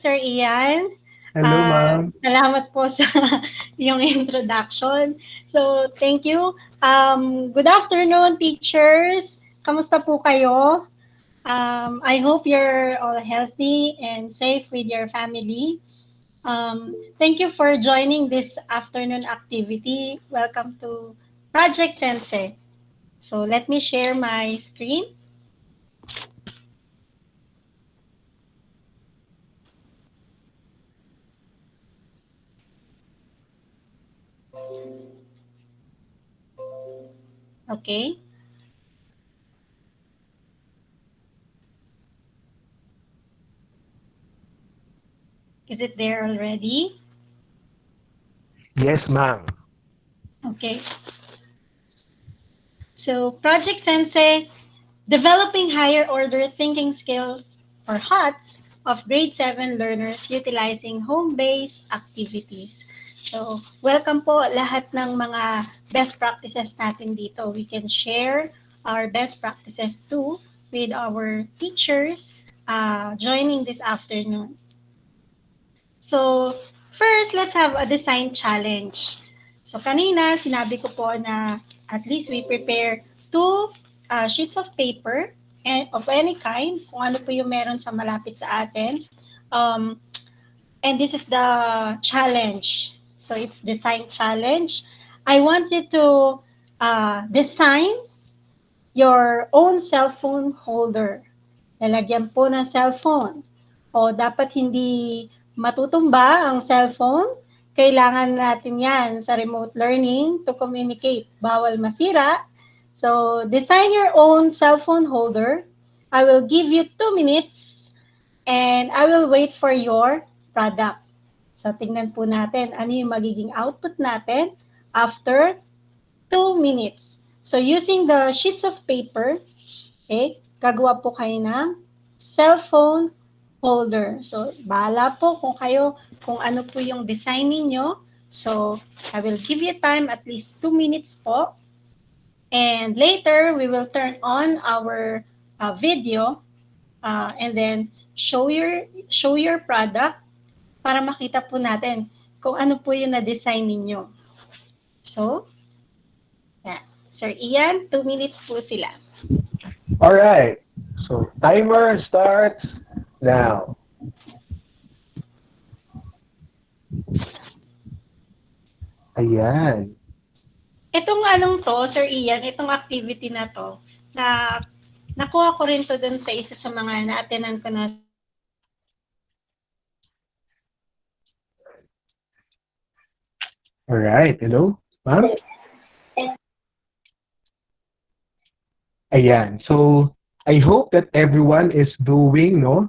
Sir Ian. Hello, ma'am. Salamat po sa iyong introduction. So, thank you. Good afternoon, teachers. Kamusta po kayo? I hope you're all healthy and safe with your family. Thank you for joining this afternoon activity. Welcome to Project Sensei. So, let me share my screen. Okay. Is it there already? Yes, ma'am. Okay. So, Project Sensei, developing higher order thinking skills or HOTS of grade 7 learners utilizing home-based activities. So, welcome po lahat ng mga best practices natin dito. We can share our best practices too with our teachers joining this afternoon. So, first, let's have a design challenge. So, kanina, sinabi ko po na at least we prepare two sheets of paper and of any kind, kung ano po yung meron sa malapit sa atin. Um, and this is the challenge. So, it's design challenge. I want you to design your own cellphone holder. Lalagyan po ng cellphone. O dapat hindi matutumba ang cellphone. Kailangan natin yan sa remote learning to communicate. Bawal masira. So, design your own cellphone holder. I will give you 2 minutes and I will wait for your product. So, tingnan po natin ano yung magiging output natin after 2 minutes. So, using the sheets of paper, okay, gagawa po kayo ng cellphone holder. So, bahala po kung kayo, kung ano po yung design ninyo. So, I will give you time at least 2 minutes po. And later, we will turn on our video and then show your product para makita po natin kung ano po yung na-design ninyo. So, yeah. Sir Ian, 2 minutes po sila. All right. So, timer starts now. Ayan. Itong anong to, Sir Ian, itong activity na to, na nakuha ko rin to dun sa isa sa mga na-attenan ko na All right. Hello, ma'am? Ayan. So, I hope that everyone is doing, no,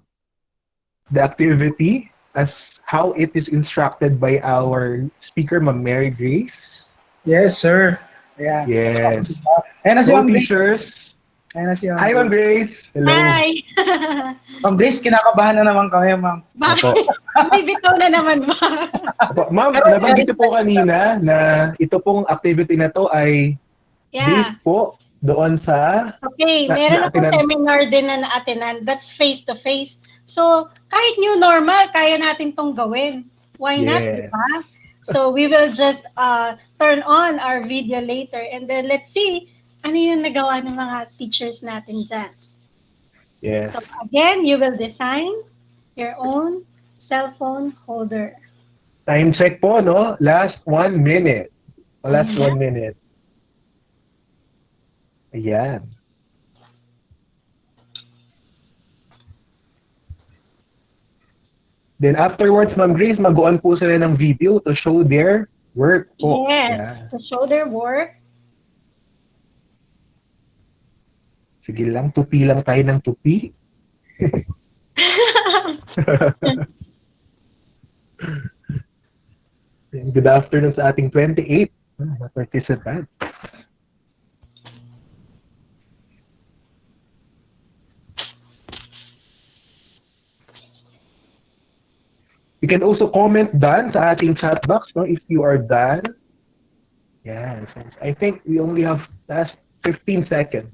the activity as how it is instructed by our speaker, Ma'am Mary Grace. Yes, sir. Ayan. Yes. Ayan na si So, Ma'am Grace. teachers. Ayan na si Ma'am Hi, Ma'am Grace. Grace. Hello. Hi! Ma'am Grace, kinakabahan na naman kami, ma'am. Bakit? May bitaw na naman ba? Ma'am, nabanggit po kanina na ito pong activity na to ay Yeah. based po doon sa Okay, meron akong seminar din na na-attenan. That's face-to-face. So, kahit new normal, kaya natin tong gawin. Why not, di ba? So, we will just turn on our video later and then let's see ano yung nagawa ng mga teachers natin dyan. Yes. So, again, you will design your own cellphone holder. Time check po, no? Last 1 minute. Last 1 minute. Ayan. Then afterwards, Ma'am Grace, mag-on po sila ng video to show their work po. Yes, to show their work. Sige lang, tupi lang tayo ng tupi. Good afternoon sa ating 28 participants. You can also comment done sa ating chat box, no, if you are done. Yes, I think we only have last 15 seconds.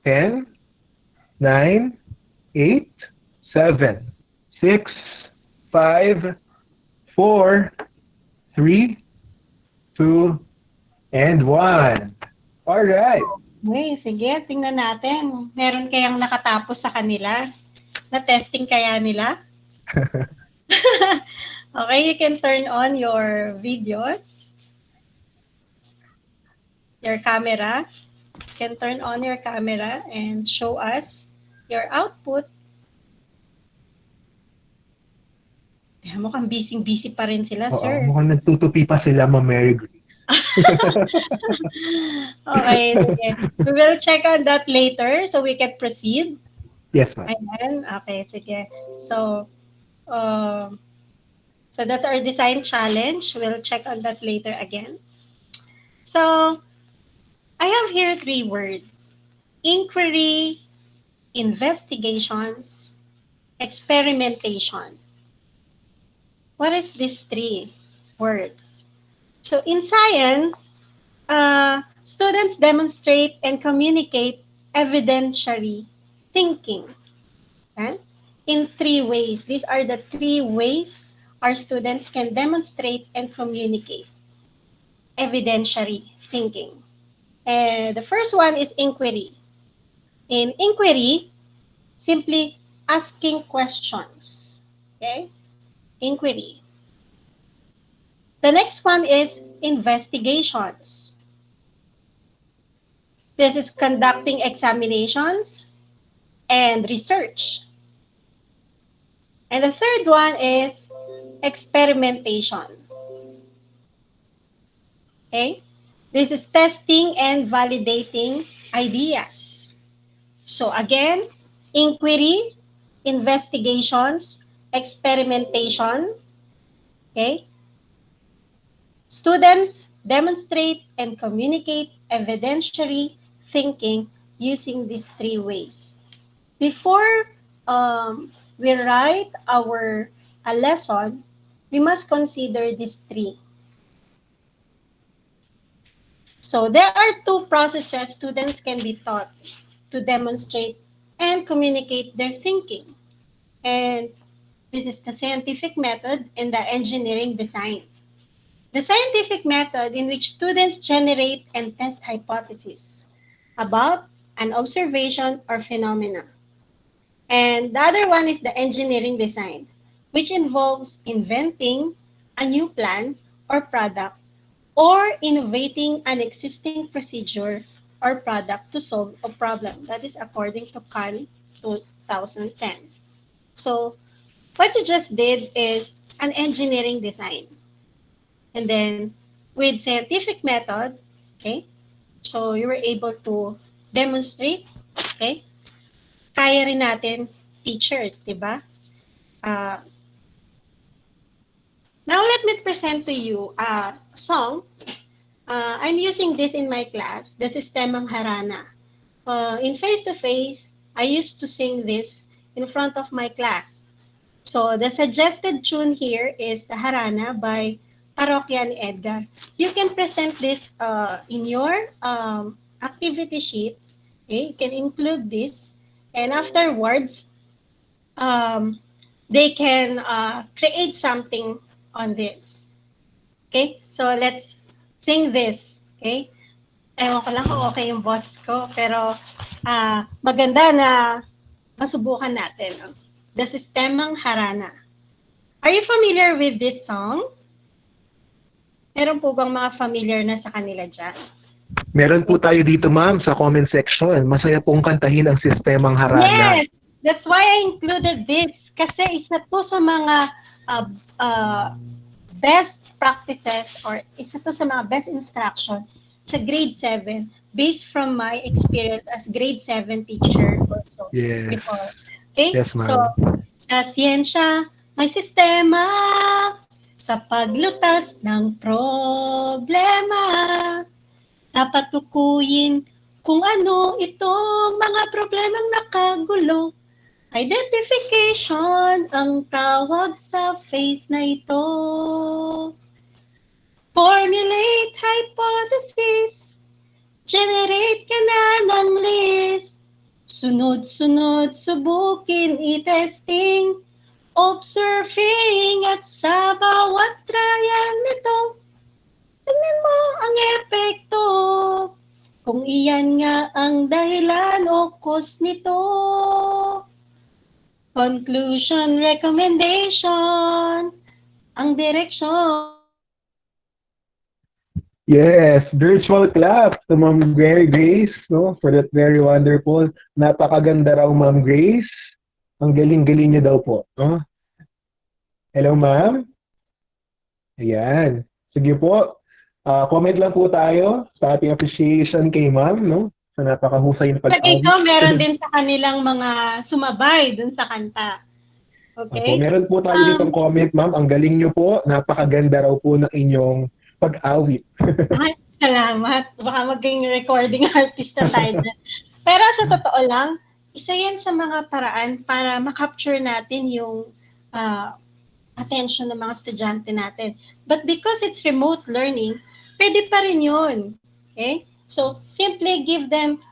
10, 9, 8, 7, 6, 5, 4, 3, 2, and 1. Alright. Okay, sige, tingnan natin. Meron kayang nakatapos sa kanila? Na-testing kaya nila? Okay, you can turn on your videos, your camera. You can turn on your camera and show us your output. Mukhang busy-busy pa rin sila, Oo, sir. mukhang nagtutupi pa sila, Ma'am Mary Grace. Okay, sige. We will check on that later so we can proceed. Yes, ma'am. Ayan, okay, sige. So, so that's our design challenge. We'll check on that later again. So, I have here 3 words. Inquiry, investigations, experimentation. What is these 3 words? So, in science, students demonstrate and communicate evidentiary thinking. Okay? In 3 ways. These are the 3 ways our students can demonstrate and communicate evidentiary thinking. And the first one is inquiry. In inquiry, simply asking questions. Okay? Inquiry. The next one is investigations. This is conducting examinations and research. And the third one is experimentation. Okay? This is testing and validating ideas. So again, inquiry, investigations, experimentation. Okay? Students demonstrate and communicate evidentiary thinking using these 3 ways. Before we write our lesson, we must consider these 3. So there are 2 processes students can be taught to demonstrate and communicate their thinking. And this is the scientific method and the engineering design. The scientific method in which students generate and test hypotheses about an observation or phenomena. And the other one is the engineering design, which involves inventing a new plan or product or innovating an existing procedure or product to solve a problem. That is according to Khan 2010. So what you just did is an engineering design. And then with scientific method, okay, so you were able to demonstrate, okay, kaya rin natin teachers, di ba? Now let me present to you a song. I'm using this in my class, the Sistemang Harana. In face-to-face, I used to sing this in front of my class. So the suggested tune here is the Harana by Parokya ni Edgar. You can present this in your activity sheet. Okay? You can include this. And afterwards, they can create something on this. Okay? So let's sing this. Okay? Ewan ko lang kung okay yung boses ko, pero maganda na masubukan natin. The Sistemang Harana. Are you familiar with this song? Meron po bang mga familiar na sa kanila dyan? Meron po tayo dito, ma'am, sa comment section. Masaya pong kantahin ang Sistemang Harana. Yes! That's why I included this. Kasi isa to sa mga best practices or isa to sa mga best instruction sa grade 7 based from my experience as grade 7 teacher also before. Okay? Yes, ma'am. So, sa siyensya, may sistema sa paglutas ng problema. Dapat tukuyin kung ano itong mga problemang nakagulo. Identification ang tawag sa phase na ito. Formulate hypothesis. Generate ka na ng list. Sunod-sunod, subukin, i-testing, observing at sa bawat trial nito, tingnan mo ang epekto. Kung iyan nga ang dahilan o cause nito. Conclusion, recommendation, ang direksyon. Yes, virtual clap to Ma'am Mary Grace, no, for that very wonderful. Napakaganda raw, Ma'am Grace. Ang galing-galing niyo daw po, no? Hello, Ma'am. Ayan. Sige po. Comment lang po tayo sa ating appreciation kay Ma'am, no? Sa napakahusay na Lagay pag-awit. ko, meron din sa kanilang mga sumabay dun sa kanta. Opo, Okay? meron po tayo ditong comment, Ma'am. Ang galing niyo po. Napakaganda raw po ng inyong pag-awit. Ay, salamat. Baka maging recording artist na tayo dyan. Pero sa totoo lang, isa yan sa mga paraan para makapture natin yung attention ng mga estudyante natin. But because it's remote learning, pwede pa rin yun. Okay? So, simply give them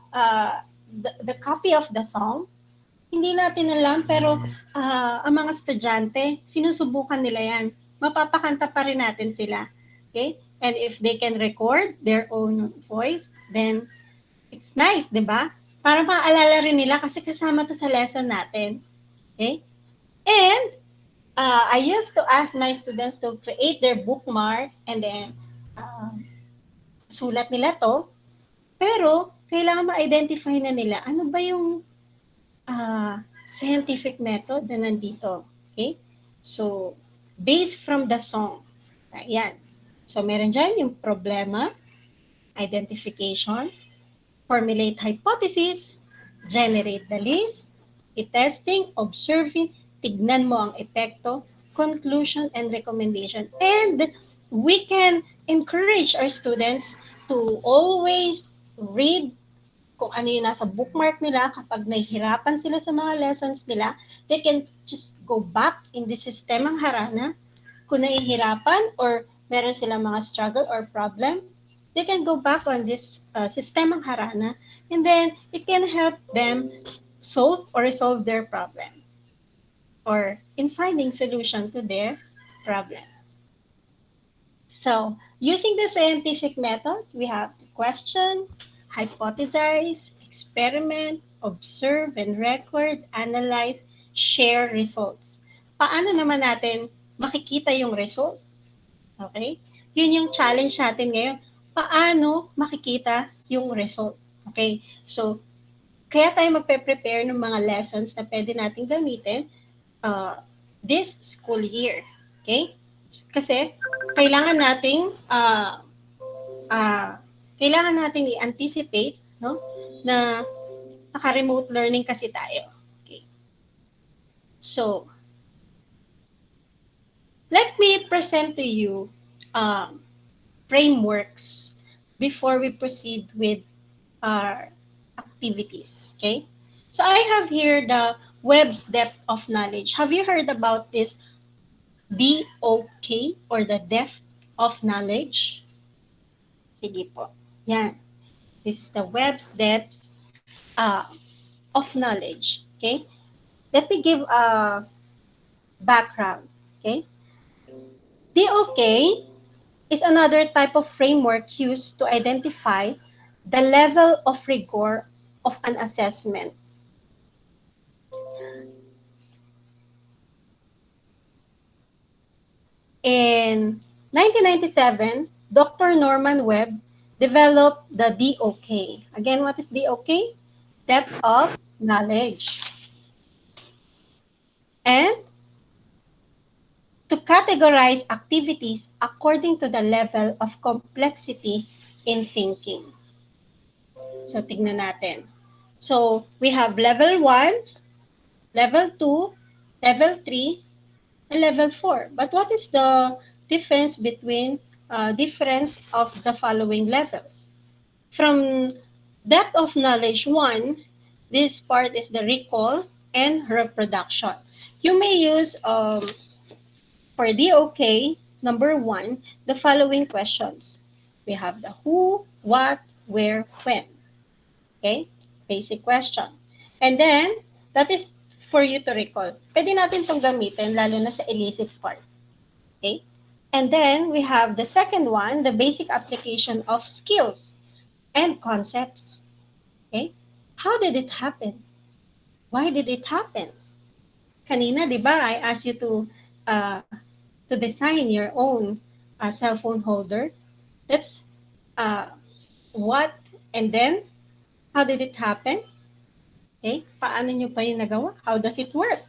the copy of the song. Hindi natin alam, pero ang mga estudyante, sinusubukan nila yan. Mapapakanta pa rin natin sila. Okay? And if they can record their own voice, then it's nice, di ba? Para maalala rin nila kasi kasama to sa lesson natin. Okay? And I used to ask my students to create their bookmark and then sulat nila to. Pero, kailangan ma-identify na nila ano ba yung scientific method na nandito. Okay? So, based from the song. Ayan. So, meron dyan yung problema, identification, formulate hypothesis, generate the list, i-testing, observing, tignan mo ang epekto, conclusion, and recommendation. And we can encourage our students to always read kung ano yung nasa bookmark nila. Kapag nahihirapan sila sa mga lessons nila, they can just go back in the sistemang harana. Kung nahihirapan or meron silang mga struggle or problem, they can go back on this sistemang harana, and then it can help them solve or resolve their problem or in finding solution to their problem. So, using the scientific method, we have to question, hypothesize, experiment, observe and record, analyze, share results. Paano naman natin makikita yung result? Okay? Yun yung challenge natin ngayon. Paano makikita yung result? Okay? So, kaya tayo magpe-prepare ng mga lessons na pwede nating gamitin this school year. Okay? Kasi, kailangan nating i-anticipate, no? Na naka-remote learning kasi tayo. Okay. So, let me present to you frameworks before we proceed with our activities. Okay? So, I have here the Webb's depth of knowledge. Have you heard about this DOK or the depth of knowledge? Sige po. Yan. This is the Webb's depth of knowledge. Okay? Let me give a background. Okay? DOK is another type of framework used to identify the level of rigor of an assessment. In 1997, Dr. Norman Webb developed the DOK. Again, what is DOK? Depth of knowledge. And to categorize activities according to the level of complexity in thinking. So, tignan natin. So, we have level 1, level 2, level 3, and level 4. But what is the difference between difference of the following levels? From depth of knowledge 1, this part is the recall and reproduction. You may use for DOK, number 1, the following questions. We have the who, what, where, when. Okay? Basic question. And then, that is for you to recall. Pwede natin itong gamitin, lalo na sa elicit part. Okay? And then, we have the second one, the basic application of skills and concepts. Okay? How did it happen? Why did it happen? Kanina, di ba, I asked you to design your own cell phone holder. That's uh, what, and then, how did it happen? Okay? Paano nyo pa yung nagawa? How does it work?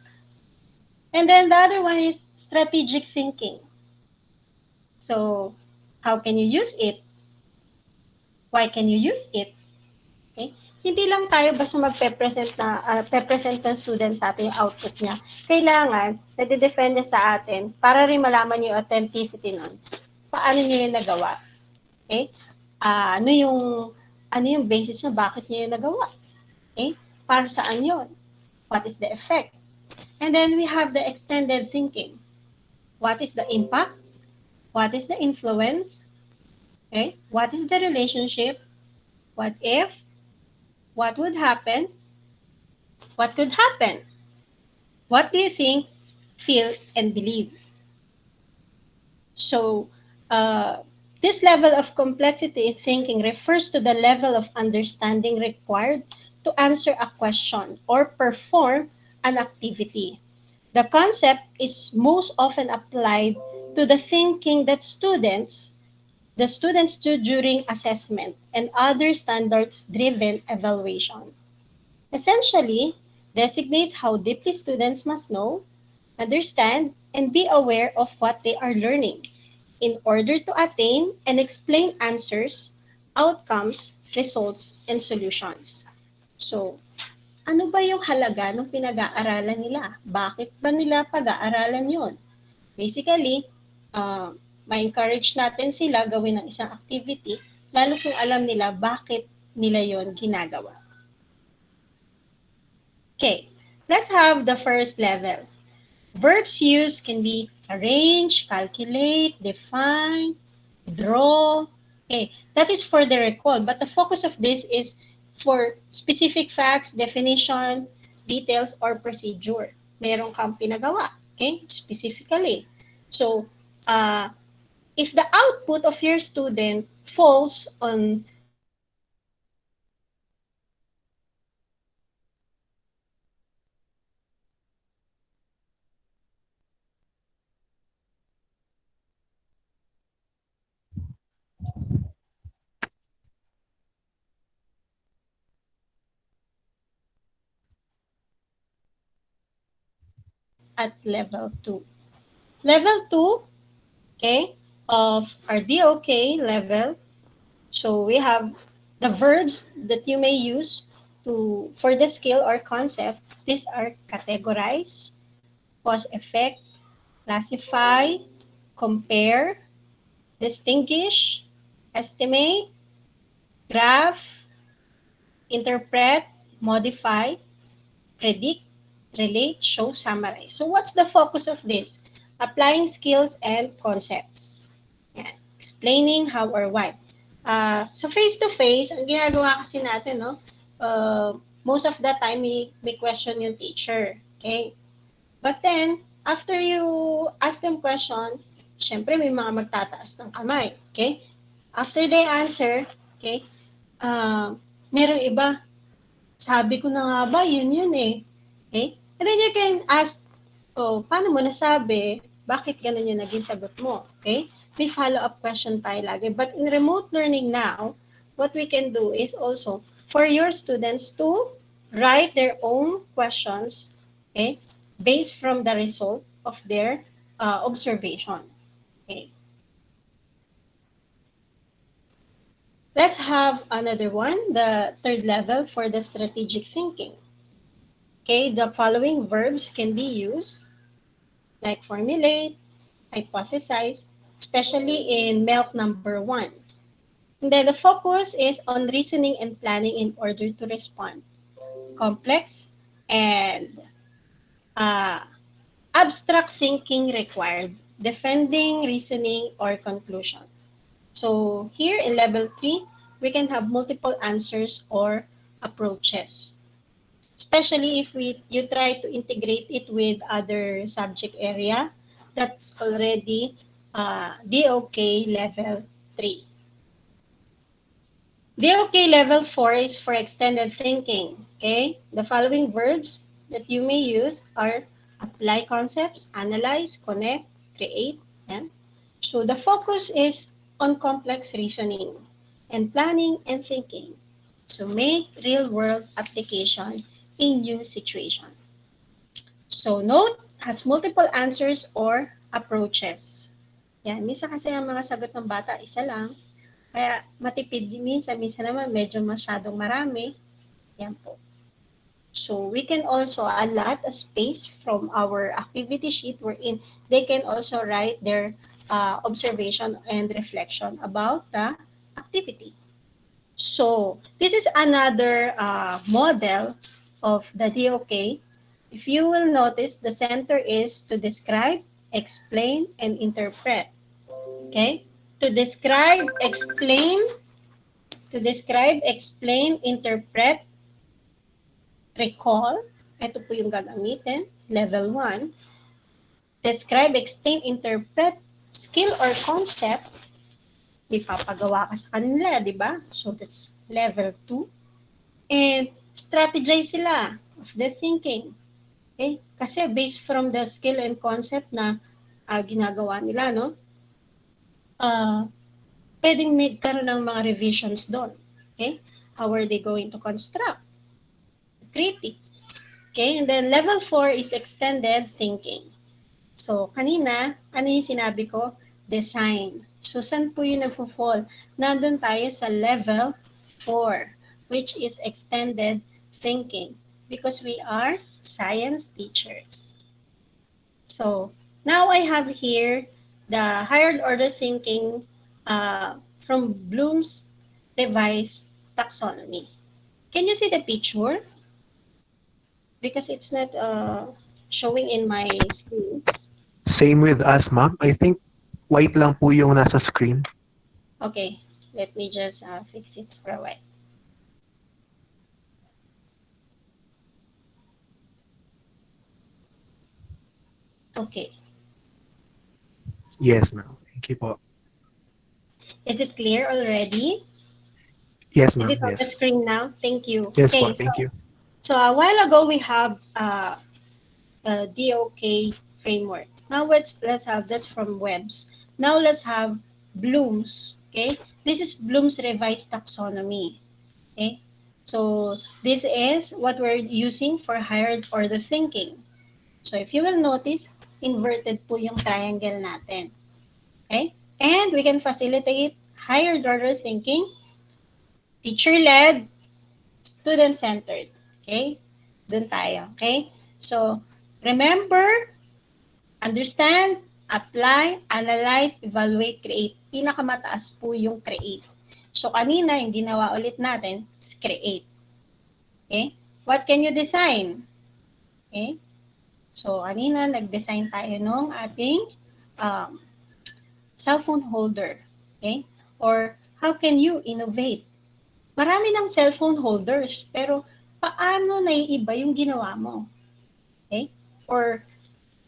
And then the other one is strategic thinking. So, how can you use it? Why can you use it? Okay? Hindi lang tayo basta pe-present ng student sa atin yung output niya. Kailangan, nade-defend niya sa atin para rin malaman yung authenticity nun. Paano niya yung nagawa? Okay? Ano yung basis niya? Bakit niya yung nagawa? Okay? Para saan yun? What is the effect? And then we have the extended thinking. What is the impact? What is the influence? Okay? What is the relationship? What if? What would happen? What could happen? What do you think, feel, and believe? So, this level of complexity in thinking refers to the level of understanding required to answer a question or perform an activity. The concept is most often applied to the thinking that the students do during assessment and other standards-driven evaluation. Essentially, designates how deeply students must know, understand, and be aware of what they are learning in order to attain and explain answers, outcomes, results, and solutions. So, ano ba yung halaga ng pinag-aaralan nila? Bakit ba nila pag-aaralan yon? Basically, uh, ma-encourage natin sila gawin ng isang activity, lalo kung alam nila bakit nila yon ginagawa. Okay, let's have the first level. Verbs used can be arrange, calculate, define, draw. Okay, that is for the recall, but the focus of this is for specific facts, definition, details, or procedure. Meron kang pinagawa, okay, specifically. So, if the output of your student falls on at level 2. Level 2, okay, of our DOK level. So we have the verbs that you may use for the skill or concept. These are categorize, cause effect, classify, compare, distinguish, estimate, graph, interpret, modify, predict, relate, show, summarize. So what's the focus of this? Applying skills and concepts. Yan. Explaining how or why. So face-to-face, ang ginagawa kasi natin, no, most of the time, may question yung teacher. Okay? But then, after you ask them question, syempre may mga magtataas ng kamay. Okay? After they answer, okay, merong iba, sabi ko na nga ba, yun eh. Okay? And then you can ask, paano mo nasabi? Bakit ganun yung naging sagot mo? Okay? May follow-up question tayo lagi. But in remote learning now, what we can do is also for your students to write their own questions, okay, based from the result of their observation. Okay. Let's have another one, the third level for the strategic thinking. Okay, the following verbs can be used, like formulate, hypothesize, especially in MELC number 1. And then the focus is on reasoning and planning in order to respond. Complex and abstract thinking required, defending, reasoning, or conclusion. So here in level 3, we can have multiple answers or approaches. especially if you try to integrate it with other subject area that's already DOK level 3. DOK level 4 is for extended thinking. Okay? The following verbs that you may use are apply concepts, analyze, connect, create, and so the focus is on complex reasoning and planning and thinking. So make real world application in new situation. So note has multiple answers or approaches. Yan, minsan kasi ang mga sagot ng bata isa lang, kaya matipid minsan, minsan naman medyo masyadong marami. Yan po. So we can also allot a space from our activity sheet wherein they can also write their observation and reflection about the activity. So this is another model of the DOK. If you will notice, the center is to describe, explain, and interpret. Okay? To describe, interpret, recall. Ito po yung gagamitin. Level 1. Describe, explain, interpret, skill or concept. Ipapagawa ka sa kanila, di ba? So that's level 2. And strategize sila of the thinking. Okay? Kasi based from the skill and concept na ginagawa nila, no? Pwedeng magkaroon ng mga revisions doon. Okay? How are they going to construct? Critique. Okay? And then level 4 is extended thinking. So, kanina, ano yung sinabi ko? Design. So, saan po yung nagpo-fall? Nandun tayo sa level 4, which is extended thinking because we are science teachers. So, now I have here the higher order thinking from Bloom's revised taxonomy. Can you see the picture? Because it's not showing in my screen. Same with us, ma'am. I think white lang po yung nasa screen. Okay, let me just fix it for a while. Okay. Yes, ma'am. Thank you po. Is it clear already? Yes, Is ma'am. it on the Yes. screen now? Thank you. Yes Okay, po. Thank you. so a while ago we have DOK framework. Now let's have that's from Webs. Now let's have Bloom's. Okay, this is Bloom's revised taxonomy. Okay, so this is what we're using for higher order thinking. So if you will notice, inverted po yung triangle natin. Okay, and we can facilitate higher order thinking, teacher-led, student-centered. Okay, dun tayo. Okay, so remember, understand, apply, analyze, evaluate, create. Pinakamataas po yung create. So, kanina, yung ginawa ulit natin is create. Okay? What can you design? Okay? So, kanina, nag-design tayo nung ating cellphone holder. Okay? Or, how can you innovate? Marami ng cellphone holders, pero paano naiiba yung ginawa mo? Okay? Or,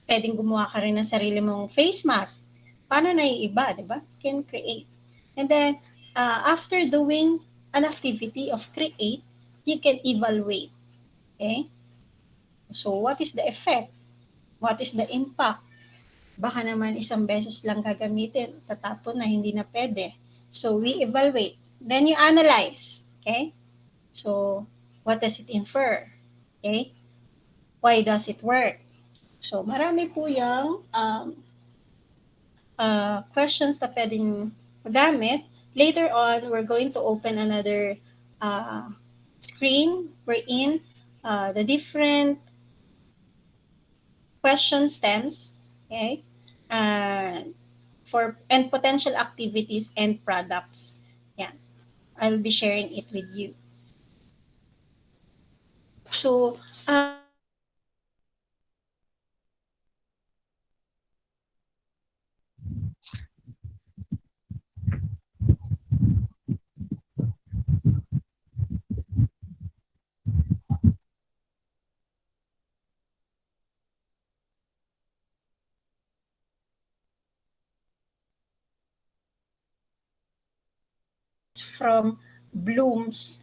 pwedeng gumawa ka rin ng sarili mong face mask. Paano naiiba, di ba? Can create. And then, after doing an activity of create, you can evaluate. Okay? So, what is the effect? What is the impact? Baka naman isang beses lang gagamitin, tatapon na hindi na pwede. So, we evaluate. Then you analyze. Okay? So, what does it infer? Okay? Why does it work? So, marami po yung questions na pwedeng magamit. Later on, we're going to open another screen wherein the different question stems, okay, and potential activities and products. Yeah, I'll be sharing it with you. So, from Bloom's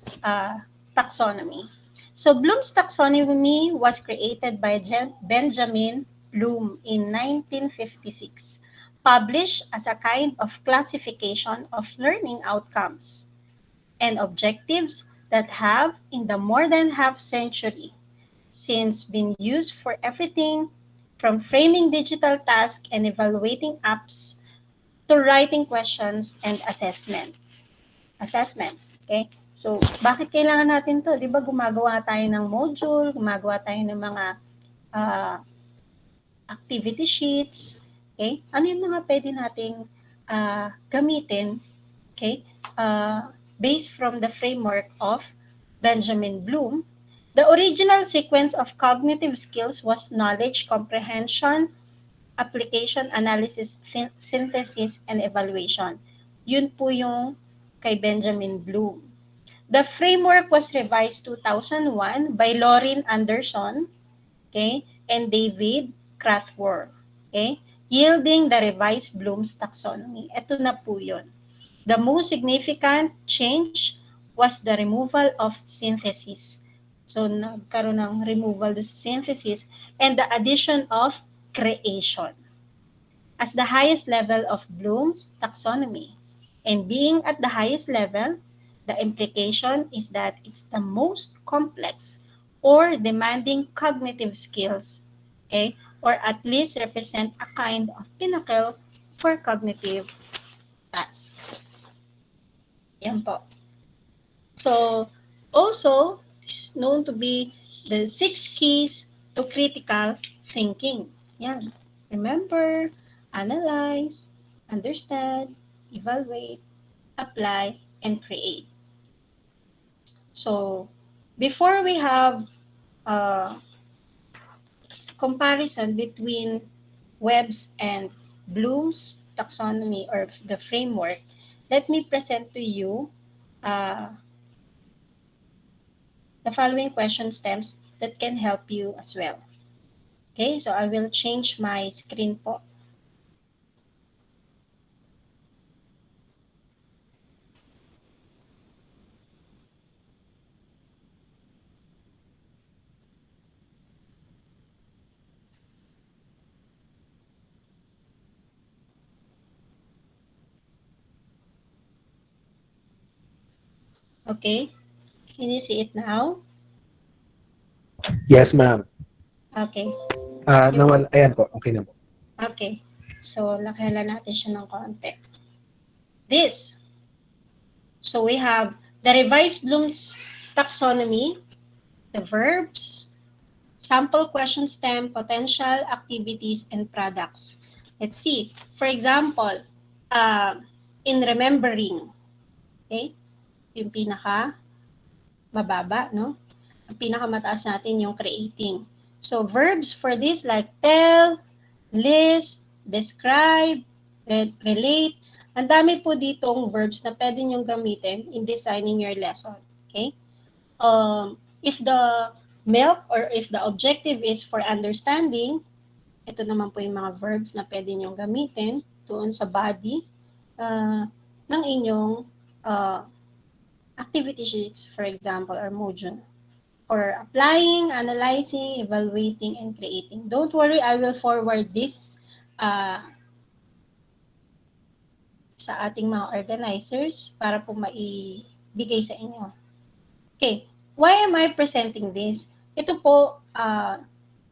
taxonomy. So Bloom's taxonomy was created by Benjamin Bloom in 1956, published as a kind of classification of learning outcomes and objectives that have, in the more than half century, since been used for everything from framing digital tasks and evaluating apps to writing questions and assessments. Okay? So, bakit kailangan natin to? Di ba gumagawa tayo ng module, gumagawa tayo ng mga uh, activity sheets. Okay? Ano yung mga pwede nating gamitin, okay? Based from the framework of Benjamin Bloom. The original sequence of cognitive skills was knowledge comprehension, application, analysis, synthesis, and evaluation. Yun po yung kay Benjamin Bloom. The framework was revised 2001 by Lauren Anderson, okay, and David Krathworth, okay, yielding the revised Bloom's taxonomy. Ito na po yun. The most significant change was the removal of synthesis. So, nagkaroon ng removal of synthesis and the addition of creation as the highest level of Bloom's taxonomy. And being at the highest level, the implication is that it's the most complex or demanding cognitive skills, okay, or at least represent a kind of pinnacle for cognitive tasks. Yan po. So, also, it's known to be the 6 keys to critical thinking. Yan. Remember, analyze, understand, evaluate, apply, and create. So, before we have a comparison between Webb's and Bloom's taxonomy or the framework, let me present to you the following question stems that can help you as well. Okay, so I will change my screen po. Okay, can you see it now? Yes, ma'am. Okay. Ayan po, okay na po. Okay, so lakala natin siya ng konti. This. So we have the revised Bloom's taxonomy, the verbs, sample question stem, potential activities, and products. Let's see. For example, in remembering, okay, yung pinaka mababa, no? Ang pinakamataas natin yung creating. So verbs for this like tell, list, describe, relate. Ang dami po ditong verbs na pwede niyong gamitin in designing your lesson. Okay? If the milk or if the objective is for understanding, ito naman po yung mga verbs na pwede niyong gamitin doon sa body ng inyong activity sheets, for example, or module. For applying, analyzing, evaluating, and creating. Don't worry, I will forward this sa ating mga organizers para po maibigay sa inyo. Okay, why am I presenting this? Ito po,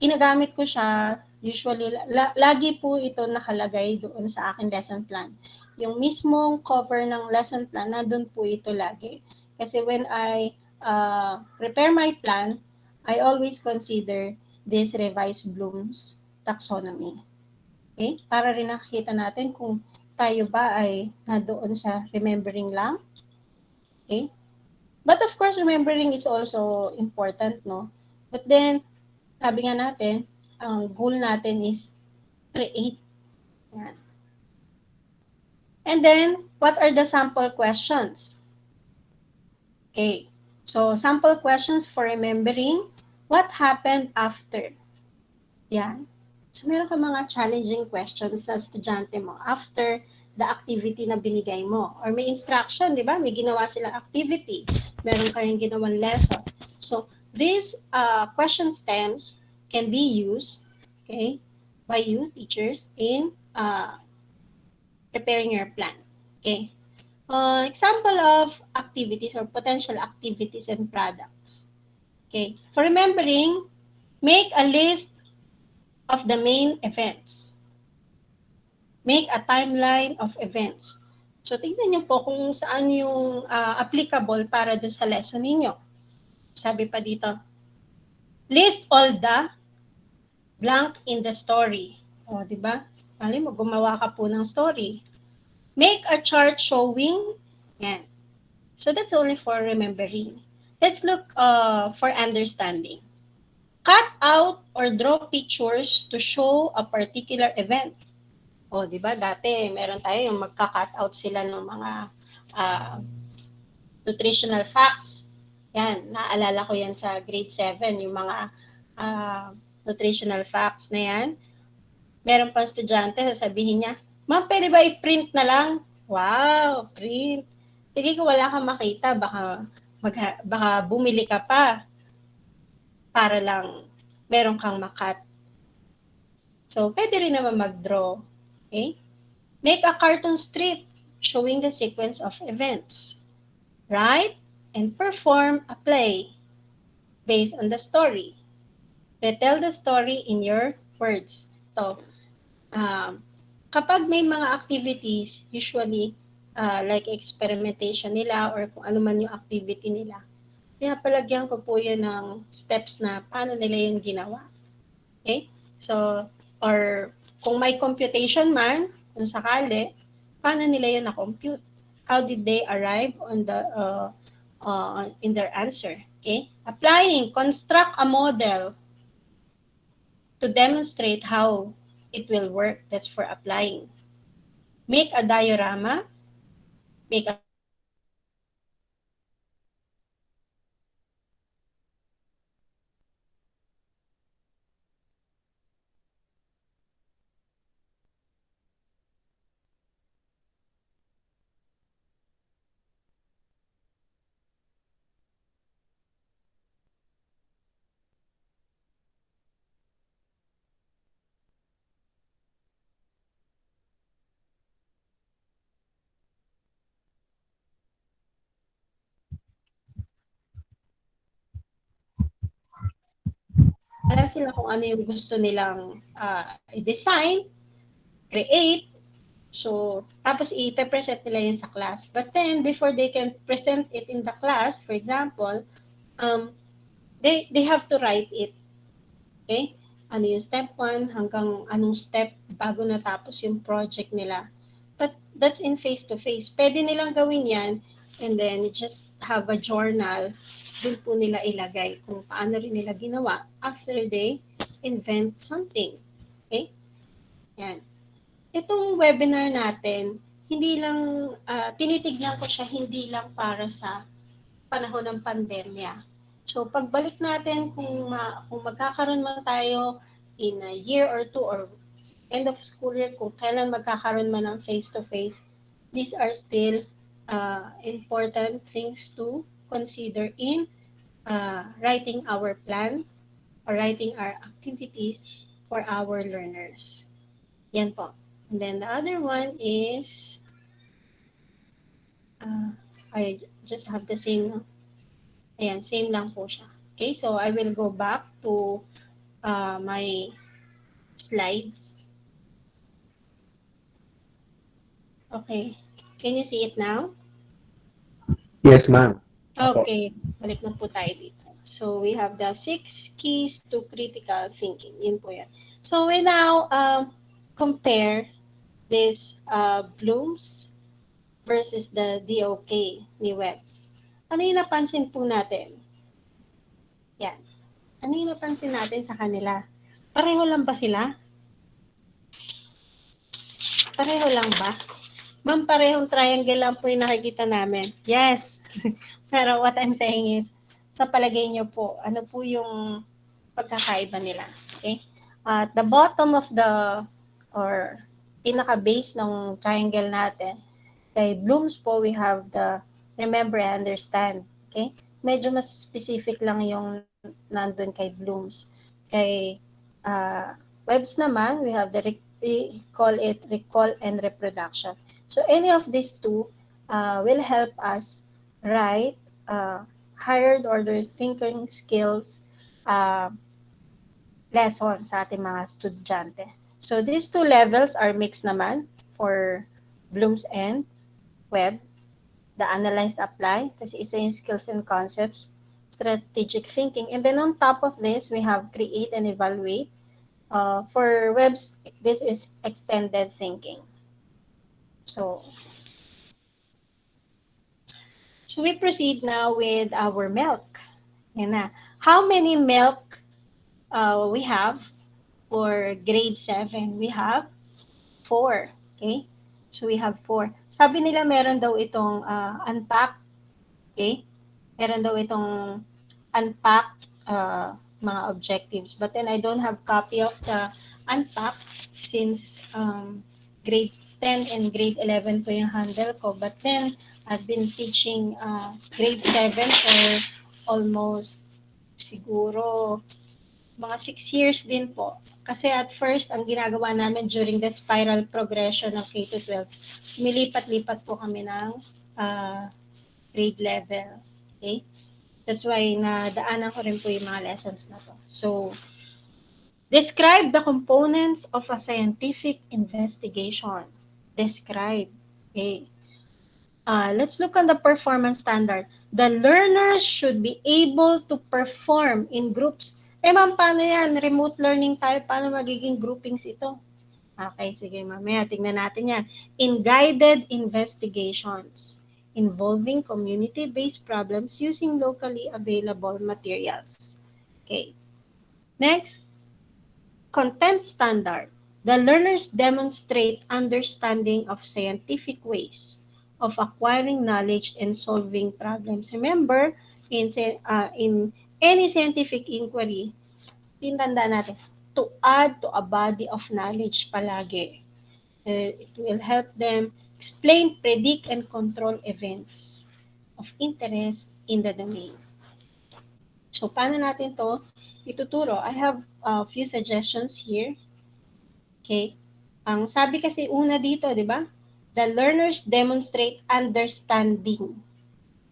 ginagamit ko siya, usually, lagi po ito nakalagay doon sa aking lesson plan. Yung mismong cover ng lesson plan, nandun po ito lagi. Kasi when I prepare my plan, I always consider this revised Bloom's taxonomy. Okay? Para rin nakikita natin kung tayo ba ay nadoon sa remembering lang. Okay? But of course, remembering is also important, no? But then, sabi nga natin, ang goal natin is create. Yan. And then, what are the sample questions? Okay. So, sample questions for remembering what happened after. Yan. So, meron ka mga challenging questions sa estudyante mo after the activity na binigay mo. Or may instruction, di ba? May ginawa silang activity. Meron kayong ginawang lesson. So, these question stems can be used, okay, by you teachers in preparing your plan. Okay. Example of activities or potential activities and products. Okay. For remembering, make a list of the main events. Make a timeline of events. So, tingnan niyo po kung saan yung applicable para doon sa lesson ninyo. Sabi pa dito, list all the blank in the story. O, di ba? Mali mo, gumawa ka po ng story. Make a chart showing. Yan. So, that's only for remembering. Let's look for understanding. Cut out or draw pictures to show a particular event. O, di ba? Dati, meron tayo yung magka-cut out sila ng mga nutritional facts. Yan, naalala ko yan sa grade 7, yung mga nutritional facts na yan. Meron pa estudyante, sasabihin niya, ma'am, pwede ba i-print na lang? Wow, print. Sige ko wala kang makita, baka bumili ka pa para lang meron kang makat. So, pwede rin naman mag-draw. Okay? Make a cartoon strip showing the sequence of events. Write and perform a play based on the story. Retell the story in your words. So, kapag may mga activities, usually, like experimentation nila or kung ano man yung activity nila, pinapalagyan ko po yun ng steps na paano nila yun ginawa. Okay? So, or kung may computation man, kung sakali, paano nila yun na-compute? How did they arrive on the in their answer? Okay? Applying, construct a model to demonstrate how it will work. That's for applying. Make a diorama. Make a alam sila kung ano yung gusto nilang i-design, create. So, tapos i-present nila yun sa class. But then, before they can present it in the class, for example, they have to write it. Okay? Ano yung step 1 hanggang anong step bago natapos yung project nila. But that's in face-to-face. Pwede nilang gawin yan and then you just have a journal. Doon po nila ilagay kung paano rin nila ginawa after they invent something. Okay? Yan. Itong webinar natin, hindi lang, tinitignan ko siya hindi lang para sa panahon ng pandemya. So, pagbalik natin kung magkakaroon man tayo in a year or two or end of school year, kung kailan magkakaroon man ng face-to-face, these are still important things to consider in writing our plan or writing our activities for our learners. Yan po. And then the other one is, I just have the same, ayan, same lang po siya. Okay, so I will go back to my slides. Okay, can you see it now? Yes, ma'am. Okay, balik na po tayo dito. So we have the 6 keys to critical thinking. Yun po yan. So we now compare this Bloom's versus the DOK ni Webb's. Ano yung napansin po natin? Yan. Ano yung napansin natin sa kanila? Pareho lang ba sila? Pareho lang ba? Ma'am, parehong triangle lang po yung nakikita namin. Yes. Pero what I'm saying is, sa palagay nyo po, ano po yung pagkakaiba nila? Okay? At the bottom of the, or pinaka-base ng triangle natin. Kay Bloom's po, we have the remember and understand. Okay? Medyo mas specific lang yung nandun kay Bloom's. Kay Webb's naman, we have we call it recall and reproduction. So any of these two will help us write higher order thinking skills uh, lesson sa ating mga estudyante. So these two levels are mixed naman for Bloom's and Webb. The analyze, apply, kasi isa yung skills and concepts, strategic thinking. And then on top of this, we have create and evaluate. For Webb's, this is extended thinking. So, so we proceed now with our milk. Yan na. How many milk we have for grade 7? We have 4. Okay? So we have 4. Sabi nila meron daw itong unpack. Okay? Meron daw itong unpack mga objectives. But then I don't have copy of the unpack since grade 10 and grade 11 po yung handle ko. But then I've been teaching grade 7 for almost siguro mga 6 years din po. Kasi at first, ang ginagawa namin during the spiral progression ng K-12, lumilipat-lipat po kami ng grade level. Okay? That's why nadaanan ko rin po yung mga lessons na to. So, describe the components of a scientific investigation. Describe. Okay. Let's look on the performance standard. The learners should be able to perform in groups. Ma'am, paano yan? Remote learning tayo. Paano magiging groupings ito? Okay, sige, mamaya. Tingnan natin yan. In guided investigations involving community-based problems using locally available materials. Okay. Next, content standard. The learners demonstrate understanding of scientific ways of acquiring knowledge and solving problems. Remember, in any scientific inquiry, tintanda natin, to add to a body of knowledge palagi. It will help them explain, predict, and control events of interest in the domain. So, paano natin to ituturo? I have a few suggestions here. Okay. Ang sabi kasi una dito, di ba? The learners demonstrate understanding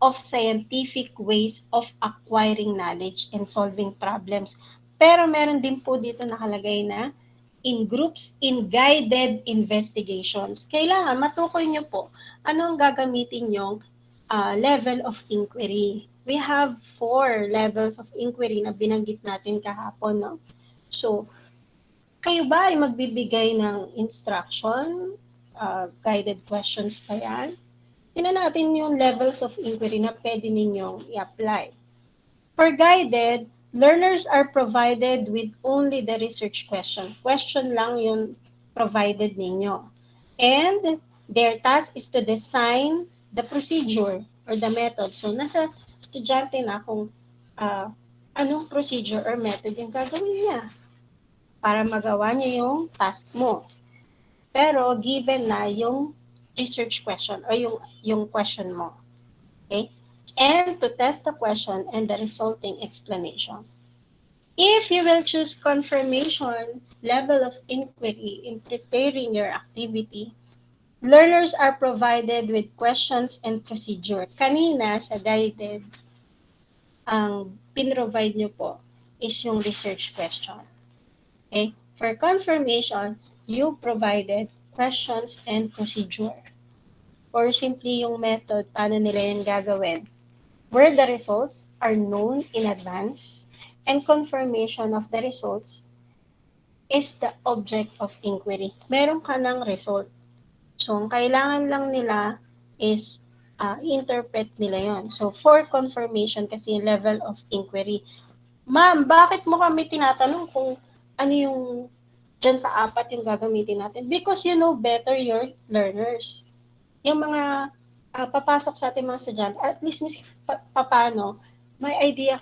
of scientific ways of acquiring knowledge and solving problems. Pero meron din po dito nakalagay na in groups, in guided investigations. Kailangan matukoy nyo po ano ang gagamitin nyong level of inquiry. We have 4 levels of inquiry na binanggit natin kahapon. No? So, kayo ba ay magbibigay ng instruction? Guided questions pa yan? Tingnan natin yung levels of inquiry na pwede ninyong i-apply. For guided, learners are provided with only the research question. Question lang yung provided ninyo. And their task is to design the procedure or the method. So, nasa estudyante na kung anong procedure or method yung gagawin niya para magawa niya yung task mo. Pero given na yung research question or yung question mo. Okay? And to test the question and the resulting explanation. If you will choose confirmation level of inquiry in preparing your activity, learners are provided with questions and procedure. Kanina sa guided, ang pinrovide nyo po is yung research question. Okay? For confirmation, you provided questions and procedure. Or simply yung method, paano nila yan gagawin. Where the results are known in advance and confirmation of the results is the object of inquiry. Meron ka ng result. So, ang kailangan lang nila is interpret nila yon. So, for confirmation kasi level of inquiry. Ma'am, bakit mo kami tinatanong kung ano yung dyan sa 4 yung gagamitin natin? Because you know better your learners. Yung mga papasok sa ating mga estudyante, at least paano, may idea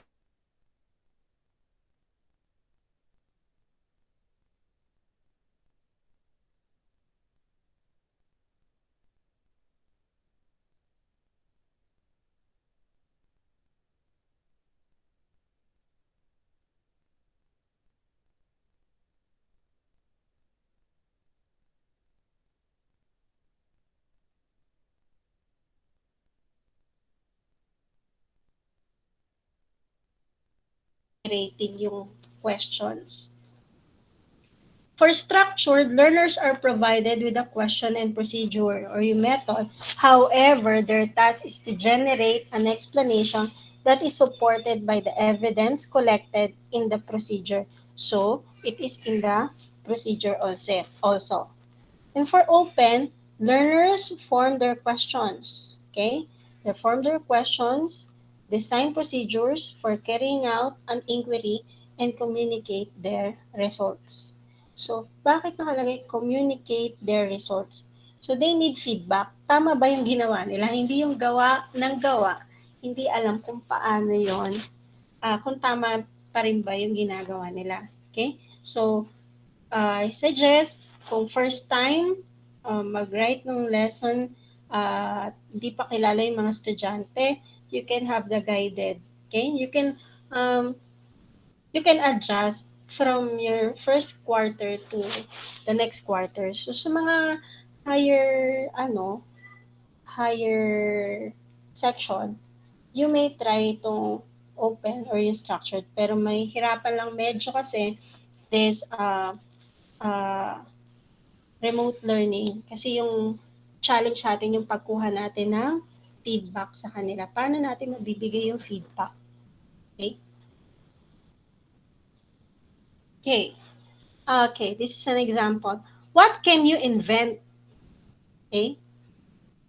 generating yung questions. For structured, learners are provided with a question and procedure or yung method. However, their task is to generate an explanation that is supported by the evidence collected in the procedure. So, it is in the procedure also. And for open, learners form their questions. Okay? They form their questions, design procedures for carrying out an inquiry, and communicate their results. So, bakit nakalagay communicate their results? So, they need feedback. Tama ba yung ginawa nila? Hindi yung gawa ng gawa. Hindi alam kung paano yon, kung tama pa rin ba yung ginagawa nila. Okay? So, I suggest kung first time mag-write ng lesson, hindi pa kilala yung mga estudyante, you can have the guided. Okay? Um, you can adjust from your first quarter to the next quarter. So sa mga higher section, you may try itong open or yung structured, pero may hirapan lang medyo kasi this remote learning. Kasi yung challenge natin yung pagkuha natin ng feedback sa kanila. Paano natin mabibigay yung feedback? Okay? Okay. Okay, this is an example. What can you invent? Okay?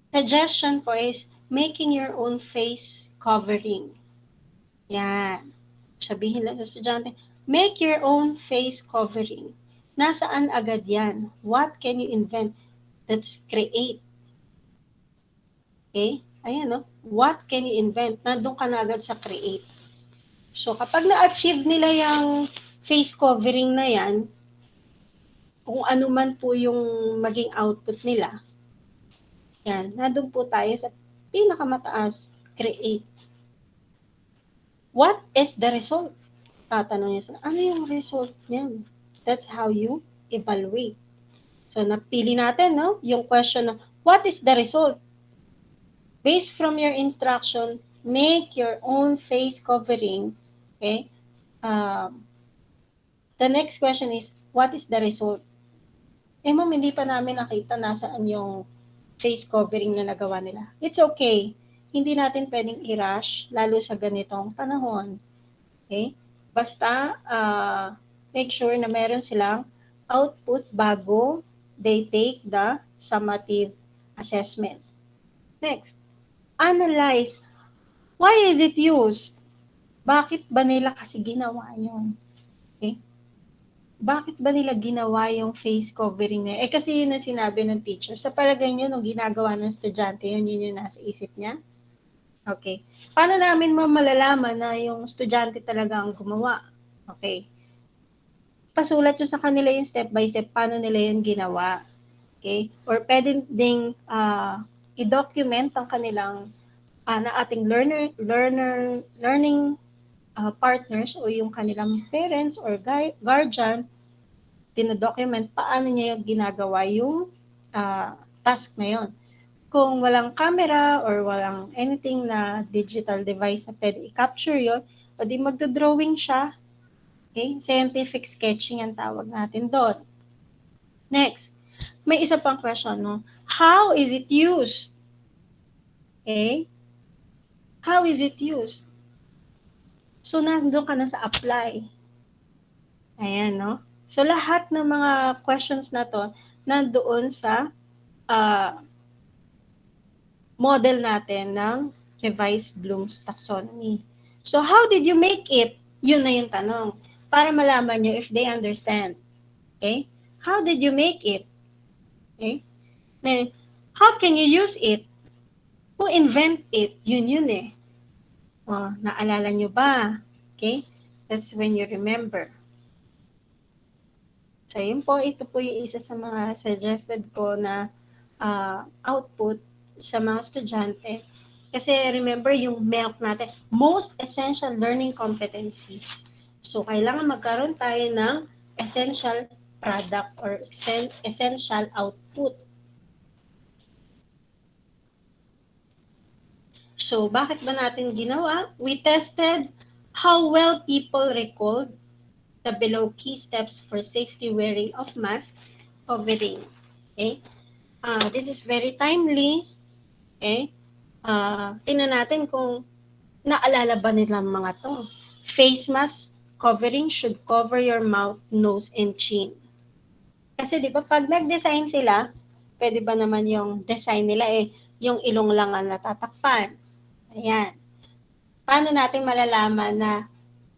Suggestion po is making your own face covering. Yan. Sabihin lang sa estudyante, make your own face covering. Nasaan agad yan? What can you invent? That's create. Okay? Ayan, no? What can you invent? Nandun ka na agad sa create. So, kapag na-achieve nila yung face covering na yan, kung ano man po yung maging output nila, yan, nandun po tayo sa pinakamataas, create. What is the result? Tatanong niya sila, ano yung result niyan? That's how you evaluate. So, napili natin, no? Yung question na, what is the result? Based from your instruction, make your own face covering. Okay? The next question is, what is the result? Ma'am, hindi pa namin nakita nasaan yung face covering na nagawa nila. It's okay. Hindi natin pwedeng i-rush, lalo sa ganitong panahon. Okay? Basta, make sure na meron silang output bago they take the summative assessment. Next, analyze. Why is it used? Bakit ba nila kasi ginawa yun? Okay? Bakit ba nila ginawa yung face covering na yun? Kasi yun ang sinabi ng teacher. Sa palagay nyo, nung ginagawa ng estudyante, yun yung nasa isip niya? Okay. Paano namin malalaman na yung estudyante talaga ang gumawa? Okay. Pasulat nyo sa kanila yung step by step paano nila yun ginawa. Okay? Or pwede ding i-document ang kanilang na ating learning partners o yung kanilang parents or guardian, tinodocument paano niya yung ginagawa yung task na yun. Kung walang camera or walang anything na digital device na pwede i-capture yun, o di magdodrawing siya. Okay? Scientific sketching ang tawag natin doon. Next, may isa pang question, no? How is it used? Okay? How is it used? So, nandun ka na sa apply. Ayan, no? So, lahat ng mga questions na to, nandoon sa model natin ng revised Bloom's taxonomy. So, how did you make it? Yun na yung tanong. Para malaman nyo if they understand. Okay? How did you make it? Okay? Then, how can you use it? Who invent it? Yun eh. Naalala nyo ba? Okay? That's when you remember. So, yun po, ito po yung isa sa mga suggested ko na output sa mga estudyante. Kasi remember yung MELC natin, most essential learning competencies. So, kailangan magkaroon tayo ng essential product or essential output. So, bakit ba natin ginawa? We tested how well people recalled the below key steps for safety wearing of mask covering. Okay? This is very timely. Okay? Tingnan natin kung naalala ba nila mga to. Face mask covering should cover your mouth, nose, and chin. Kasi di ba pag nag-design sila, pwede ba naman yung design nila yung ilong lang ang natatakpan. Ayan. Paano natin malalaman na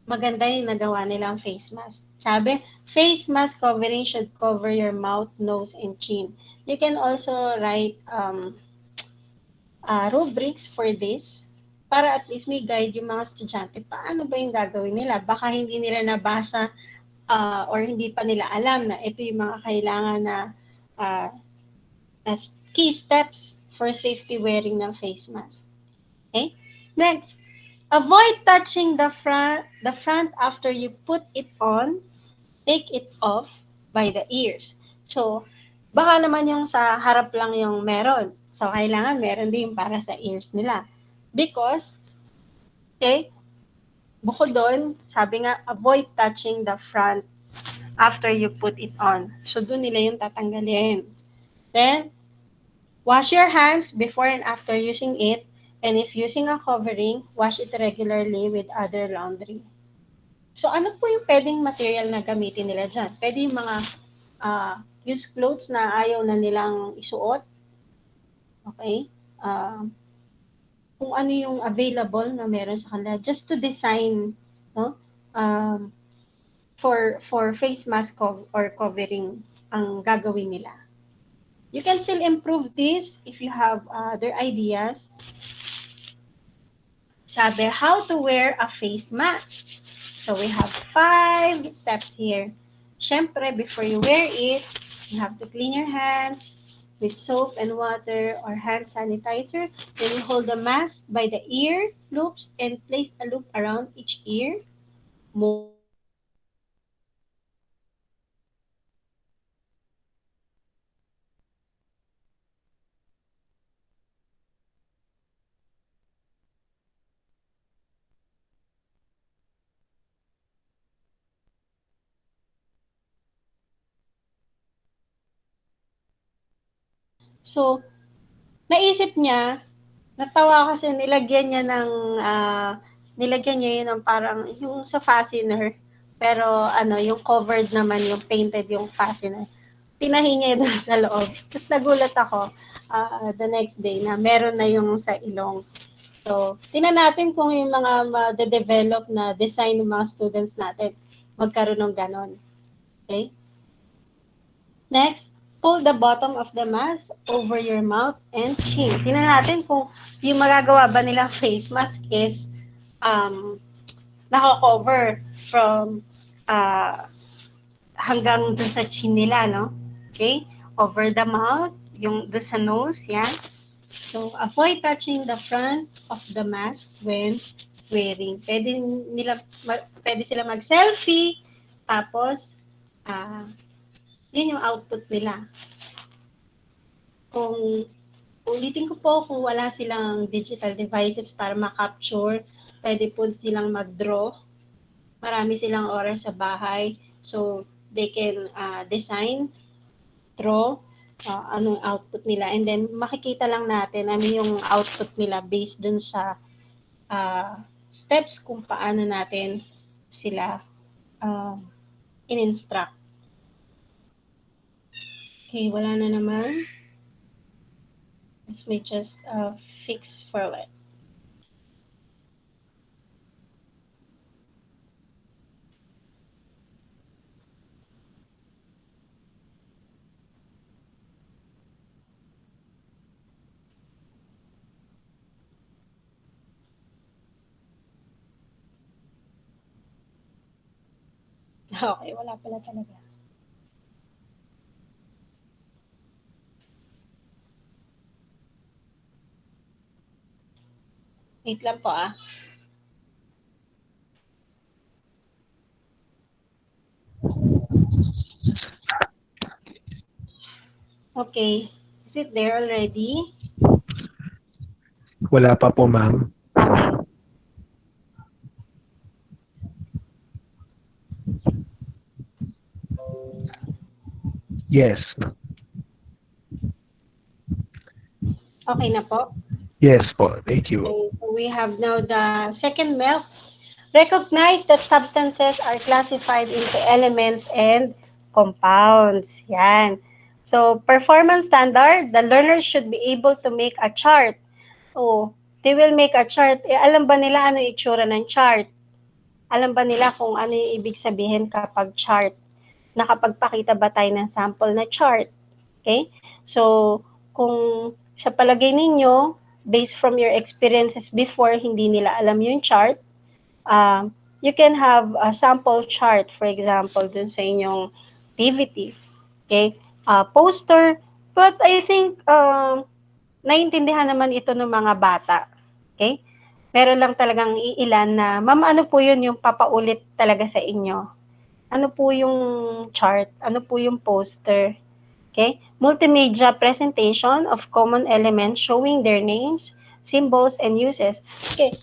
maganda yung nagawa nilang face mask? Sabi, face mask covering should cover your mouth, nose, and chin. You can also write rubrics for this para at least may guide yung mga estudyante paano ba yung gagawin nila. Baka hindi nila nabasa or hindi pa nila alam na ito yung mga kailangan uh, na key steps for safety wearing ng face mask. Okay? Next, avoid touching the front after you put it on. Take it off by the ears. So, baka naman yung sa harap lang yung meron. So, kailangan meron din para sa ears nila. Because, okay, bukod doon, sabi nga, avoid touching the front after you put it on. So, doon nila yung tatanggalin. Then, wash your hands before and after using it. And if using a covering, wash it regularly with other laundry. So, ano po yung pwedeng material na gamitin nila dyan? Pwede yung mga used clothes na ayaw na nilang isuot. Okay? Kung ano yung available na meron sa kanila. Just to design, no? For face mask or covering ang gagawin nila. You can still improve this if you have other ideas. Sabi, how to wear a face mask. So we have 5 steps here. Siyempre, before you wear it, you have to clean your hands with soap and water or hand sanitizer. Then you hold the mask by the ear loops and place a loop around each ear. Mold the mask into a shape and place the loop around the nose. Then so, naisip niya, natawa kasi nilagyan niya nilagyan niya yun ng parang, yung sa fastener, pero yung covered naman, yung painted yung fastener. Pinahi niya doon sa loob. Tapos nagulat ako the next day na meron na yung sa ilong. So, tingnan natin kung yung mga ma-develop na design ng mga students natin magkaroon ng ganon. Okay? Next, pull the bottom of the mask over your mouth and chin. Tingnan natin kung yung magagawa ba nilang face mask is naka-cover from hanggang dun sa chin nila, no? Okay? Over the mouth, yung dun sa nose, yan. So, avoid touching the front of the mask when wearing. Pwede sila mag-selfie, tapos, yun yung output nila. Kung ulitin ko po, kung wala silang digital devices para ma-capture, pwede po silang mag-draw. Marami silang oras sa bahay. So, they can design, draw, anong output nila. And then, makikita lang natin ano yung output nila based dun sa steps kung paano natin sila in-instruct. Okay, wala na naman. Let's make just fix forward. Okay, wala pala talaga. Wait lang po Okay. Is it there already? Wala pa po, ma'am. Okay. Yes. Okay na po. Yes po. Thank you. Okay, so we have now the second milk. Recognize that substances are classified into elements and compounds. Yan. So, performance standard, the learner should be able to make a chart. Oh, they will make a chart. Alam ba nila ano yung itsura ng chart? Alam ba nila kung ano yung ibig sabihin kapag chart? Nakapagpakita ba tayo ng sample na chart? Okay? So, kung sa palagay ninyo, based from your experiences before, hindi nila alam yung chart, you can have a sample chart, for example, dun sa inyong PVT. Okay? Poster, but I think naiintindihan naman ito ng mga bata. Okay? Meron lang talagang iilan na, ma'am, ano po yun yung papaulit talaga sa inyo? Ano po yung chart? Ano po yung poster? Okay? Multimedia presentation of common elements showing their names, symbols, and uses. Okay,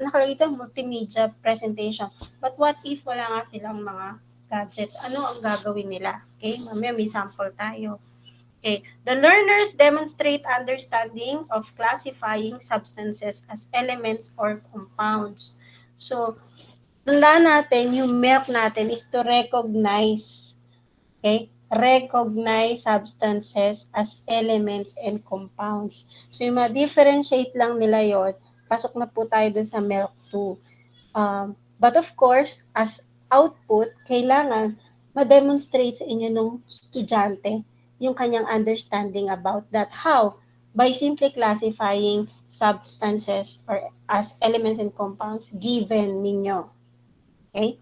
nakalagay ito, multimedia presentation. But what if wala nga silang mga gadget? Ano ang gagawin nila? Okay, mamaya may sample tayo. Okay, the learners demonstrate understanding of classifying substances as elements or compounds. So, tandaan natin, yung milk natin is to recognize, okay? Recognize substances as elements and compounds. So, yung ma-differentiate lang nila yon, pasok na po tayo dun sa milk 2. But of course, as output, kailangan ma-demonstrate sa inyo ng estudyante yung kanyang understanding about that. How? By simply classifying substances or as elements and compounds given ninyo. Okay?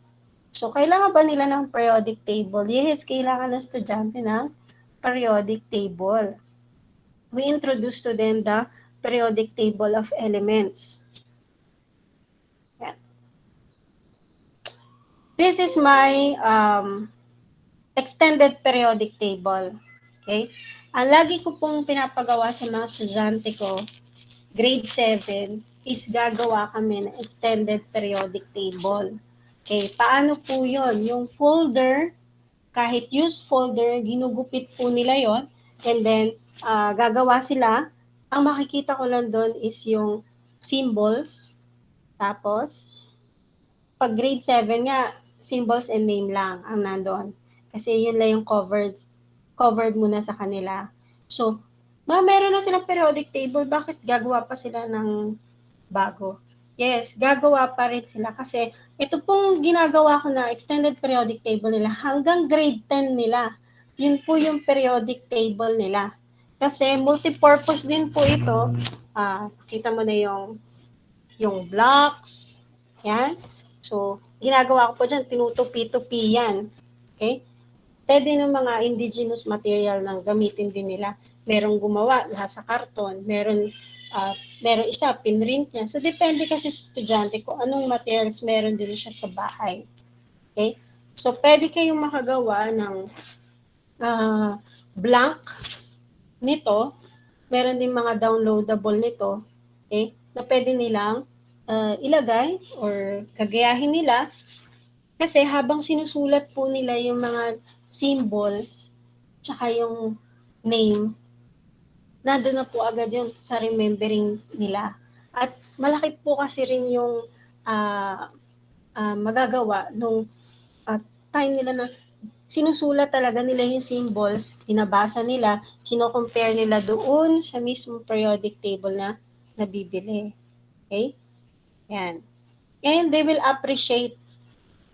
So, kailangan ba nila ng periodic table? Yes, kailangan ng estudyante ng periodic table. We introduce to them the periodic table of elements. Yan. This is my extended periodic table. Okay? Ang lagi ko pong pinapagawa sa mga estudyante ko, grade 7, is gagawa kami ng extended periodic table. Okay, paano po yun? Yung folder, kahit use folder, ginugupit po nila yon, and then gagawa sila. Ang makikita ko lang doon is yung symbols, tapos pag grade 7 nga, symbols and name lang ang nandoon. Kasi yun lang yung covered muna sa kanila. So, meron na silang periodic table, bakit gagawa pa sila ng bago? Yes, gagawa pa rin sila kasi ito pong ginagawa ko na extended periodic table nila hanggang grade 10 nila. Yun po yung periodic table nila. Kasi multipurpose din po ito. Kita mo na yung blocks. Yan. So, ginagawa ko po dyan, tinutupi-tupi yan. Okay? Pwede ng mga indigenous material nang gamitin din nila. Merong gumawa sa karton, meron isa, pinrint niya. So, depende kasi sa estudyante kung anong materials meron din siya sa bahay. Okay? So, pwede kayong makagawa ng blank nito. Meron din mga downloadable nito. Okay? Na pwede nilang ilagay or kagayahin nila. Kasi habang sinusulat po nila yung mga symbols, tsaka yung name, nandun na po agad yun sa remembering nila. At malaki po kasi rin yung magagawa nung time nila na sinusulat talaga nila yung symbols, binabasa nila, kino-compare nila doon sa mismo periodic table na nabibili. Okay? Yan. And they will appreciate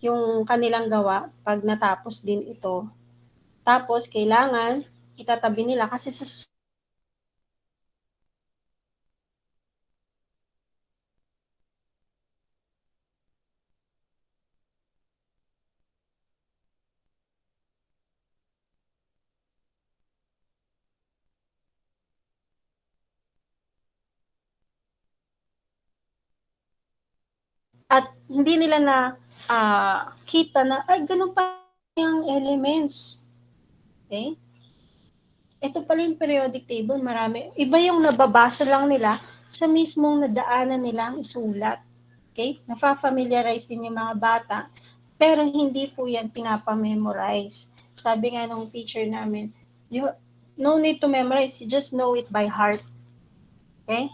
yung kanilang gawa pag natapos din ito. Tapos, kailangan itatabi nila kasi sa at hindi nila na kita na, ay, ganun pa yung elements. Okay? Ito pala yung periodic table, marami. Iba yung nababasa lang nila sa mismong nadaanan nilang isulat. Okay? Nafa-familiarize din yung mga bata, pero hindi po yan pinapamemorize. Sabi nga nung teacher namin, You no need to memorize, you just know it by heart. Okay?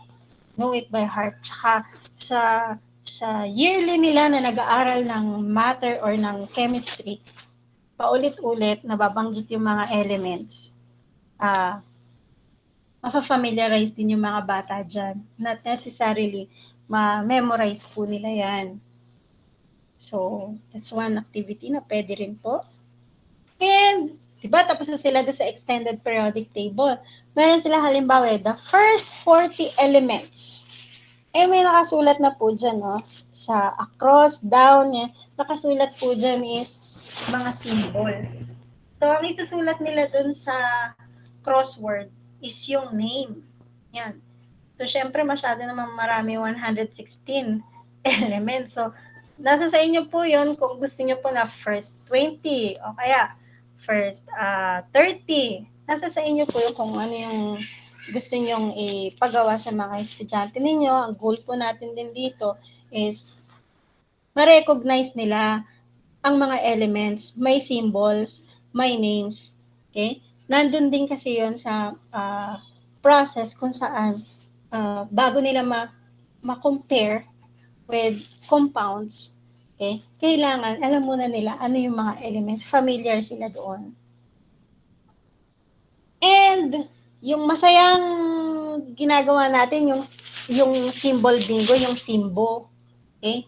Know it by heart. Tsaka sa yearly nila na nag-aaral ng matter or ng chemistry, paulit-ulit nababanggit yung mga elements. Mapafamiliarize din yung mga bata dyan. Not necessarily ma-memorize po nila yan. So, that's one activity na pwede rin po. And, diba, tapos na sila doon sa extended periodic table. Meron sila halimbawa, the first 40 elements. May nakasulat na po dyan, no? Sa across, down, yan. Nakasulat po dyan is mga symbols. So, ang isusulat nila dun sa crossword is yung name. Yan. So, syempre, masyado naman marami, 116 elements. So, nasa sa inyo po yun kung gusto nyo po na first 20 o kaya first 30. Nasa sa inyo po yun kung ano yung gusto nyong ipagawa sa mga estudyante ninyo. Ang goal po natin din dito is ma-recognize nila ang mga elements, may symbols, may names. Okay? Nandun din kasi yon sa process kung saan bago nila ma-compare with compounds, okay, kailangan alam muna nila ano yung mga elements, familiar sila doon. And yung masayang ginagawa natin yung symbol bingo, yung simbo. Okay?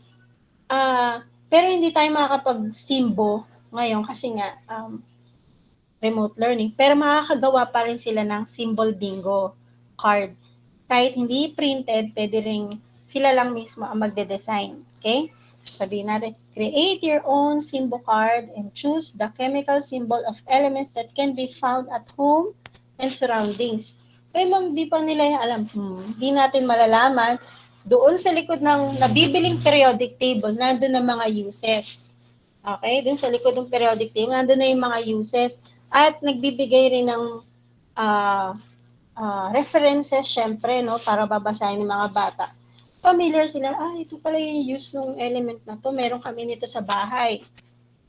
Pero hindi tayo makakapag-simbo ngayon kasi nga remote learning. Pero makakagawa pa rin sila ng symbol bingo card. Kahit hindi printed, pwede rin sila lang mismo ang magde-design. Okay? Sabihin natin, create your own symbol card and choose the chemical symbol of elements that can be found at home and surroundings. Ma'am, di pa nila yung alam. Di natin malalaman. Doon sa likod ng nabibiling periodic table, nandun ang mga uses. Okay? Doon sa likod ng periodic table, nandun na yung mga uses. At nagbibigay rin ng references, syempre, no, para babasahin ng mga bata. Familiar sila, ito pala yung use ng element na to, meron kami nito sa bahay.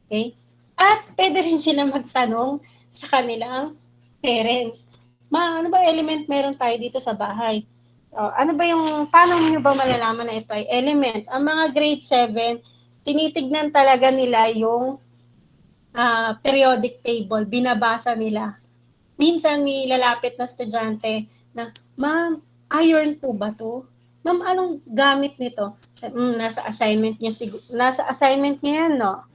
Okay? At pwede rin sila magtanong sa kanilang parents. Ano ba element meron tayo dito sa bahay? Ano ba paano nyo ba malalaman na ito ay element? Ang mga grade 7, tinitignan talaga nila yung periodic table, binabasa nila. Minsan may lalapit na estudyante na, ma'am, iron po ba to? Ma'am, anong gamit nito? Nasa assignment niya yan, no?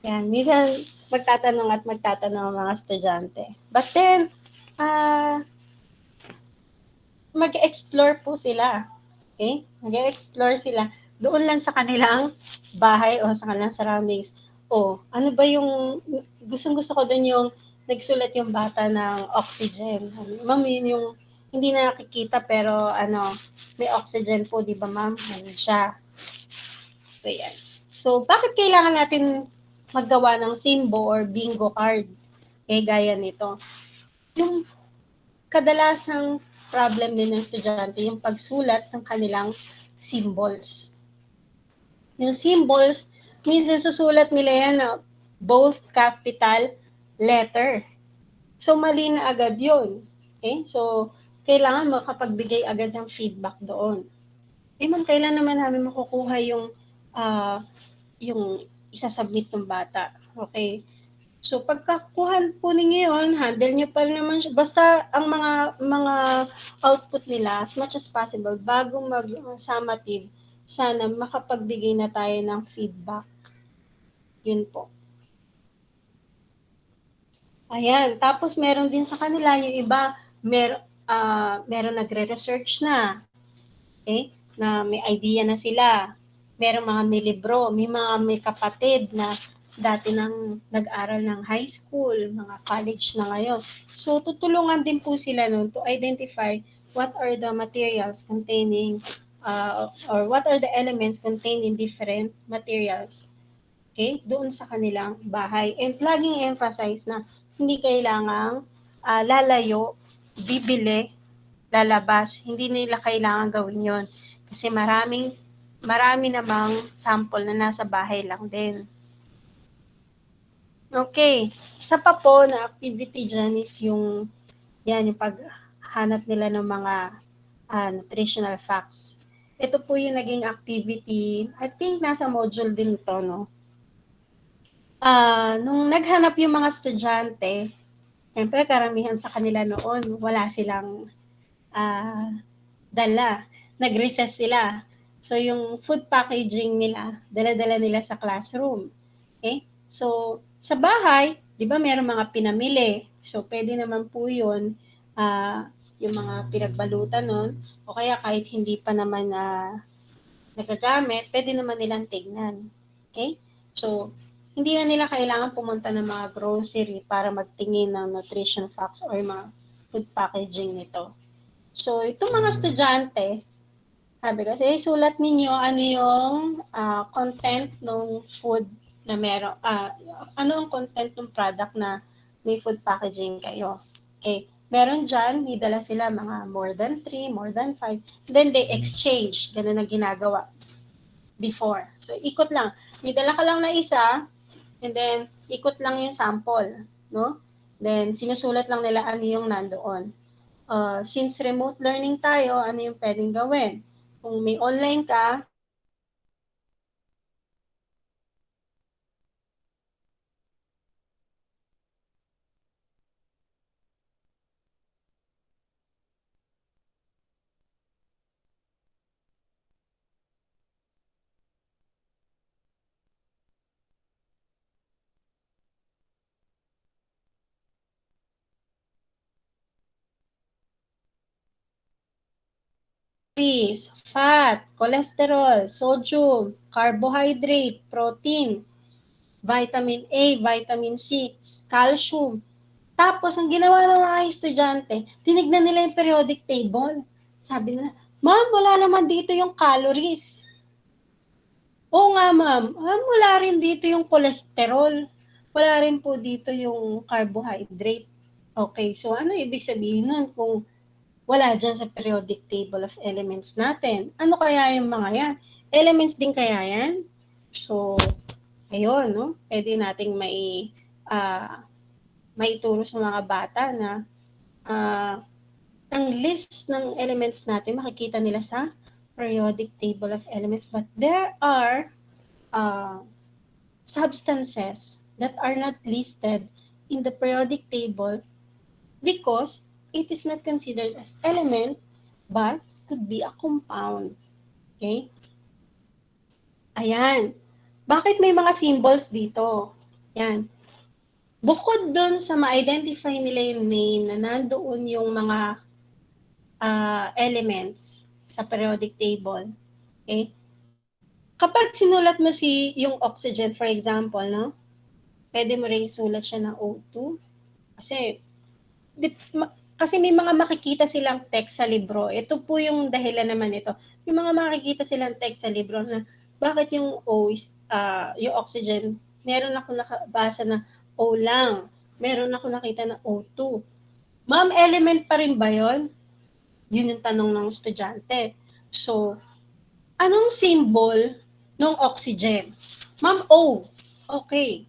Yan, minsan magtatanong ang mga estudyante. But then, mag-explore po sila. Okay? Mag-explore sila. Doon lang sa kanilang bahay o sa kanilang surroundings. Ano ba yung, gustong-gusto ko doon yung nagsulat yung bata ng oxygen. Ma'am, yun yung hindi na nakikita pero may oxygen po, di ba ma'am? Ano siya. So, yan. So, bakit kailangan natin maggawa ng simbo or bingo card? Gaya nito. Yung kadalasang problem din ng estudyante, yung pagsulat ng kanilang symbols. Yung symbols, minsan susulat nila yan both capital letter. So, mali na agad yun. Okay? So, kailangan makapagbigay agad ng feedback doon. Ma'am, kailan naman namin makukuha yung isasubmit ng bata? Okay. So, pagkakuhan po ninyo yun, handle nyo pa naman siya. Basta ang mga output nila, as much as possible, bago mag-summative, sana makapagbigay na tayo ng feedback. Yun po. Ayan. Tapos, meron din sa kanila, yung iba, meron nagre-research na. Okay? Na may idea na sila. Meron mga may libro, may kapatid na dati nang nag-aral ng high school, mga college na ngayon. So, tutulungan din po sila nun to identify what are the materials containing or what are the elements contained in different materials. Okay? Doon sa kanilang bahay. And laging emphasize na hindi kailangang lalayo, bibili, lalabas. Hindi nila kailangan gawin yon kasi marami namang sample na nasa bahay lang din. Okay. Isa pa po na activity dyan is yung paghanap nila ng mga nutritional facts. Ito po yung naging activity, I think nasa module din to, no? Nung naghanap yung mga estudyante, siyempre karamihan sa kanila noon, wala silang dala. Nag-recess sila. So, yung food packaging nila, dala-dala nila sa classroom. Okay? So, sa bahay, di ba meron mga pinamili. So, pwede naman po yun, yung mga pinagbalutan nun, o kaya kahit hindi pa naman nagagamit, pwede naman nilang tignan. Okay? So, hindi na nila kailangan pumunta ng mga grocery para magtingin ng nutrition facts or mga food packaging nito. So, itong mga estudyante, sabi ko, sulat ninyo ano yung content ng food na meron, ano ang content ng product na may food packaging kayo. Okay. Meron dyan, may dala sila mga more than 3, more than 5. Then they exchange. Ganun ang ginagawa before. So, ikot lang. May dala ka lang na isa, and then ikot lang yung sample. No? Then, sinusulat lang nila ano yung nandoon. Since remote learning tayo, ano yung pwedeng gawin? Kung may online ka, calories, fat, cholesterol, sodium, carbohydrate, protein, vitamin A, vitamin C, calcium. Tapos, ang ginawa ng mga estudyante, tinignan nila yung periodic table. Sabi nila, ma'am, wala naman dito yung calories. Oo nga, ma'am. Wala rin dito yung cholesterol. Wala rin po dito yung carbohydrate. Okay, so ano ibig sabihin nun kung wala dyan sa periodic table of elements natin? Ano kaya yung mga yan? Elements din kaya yan? So, ayun, no? Pwede nating maituro sa mga bata na ang list ng elements natin, makikita nila sa periodic table of elements. But there are substances that are not listed in the periodic table because it is not considered as element but could be a compound. Okay? Ayan. Bakit may mga symbols dito? Yan. Bukod dun sa ma-identify nila yung name na nandoon yung mga elements sa periodic table. Okay? Kapag sinulat mo yung oxygen, for example, no? Pwede mo rin isulat siya ng O2. Kasi, kasi may mga makikita silang text sa libro. Ito po yung dahilan naman ito. May mga makikita silang text sa libro na bakit yung O is, yung oxygen, meron ako nakabasa na O lang. Meron ako nakita na O2. Ma'am, element pa rin ba yun? Yun yung tanong ng estudyante. So, anong symbol ng oxygen? Ma'am, O. Okay.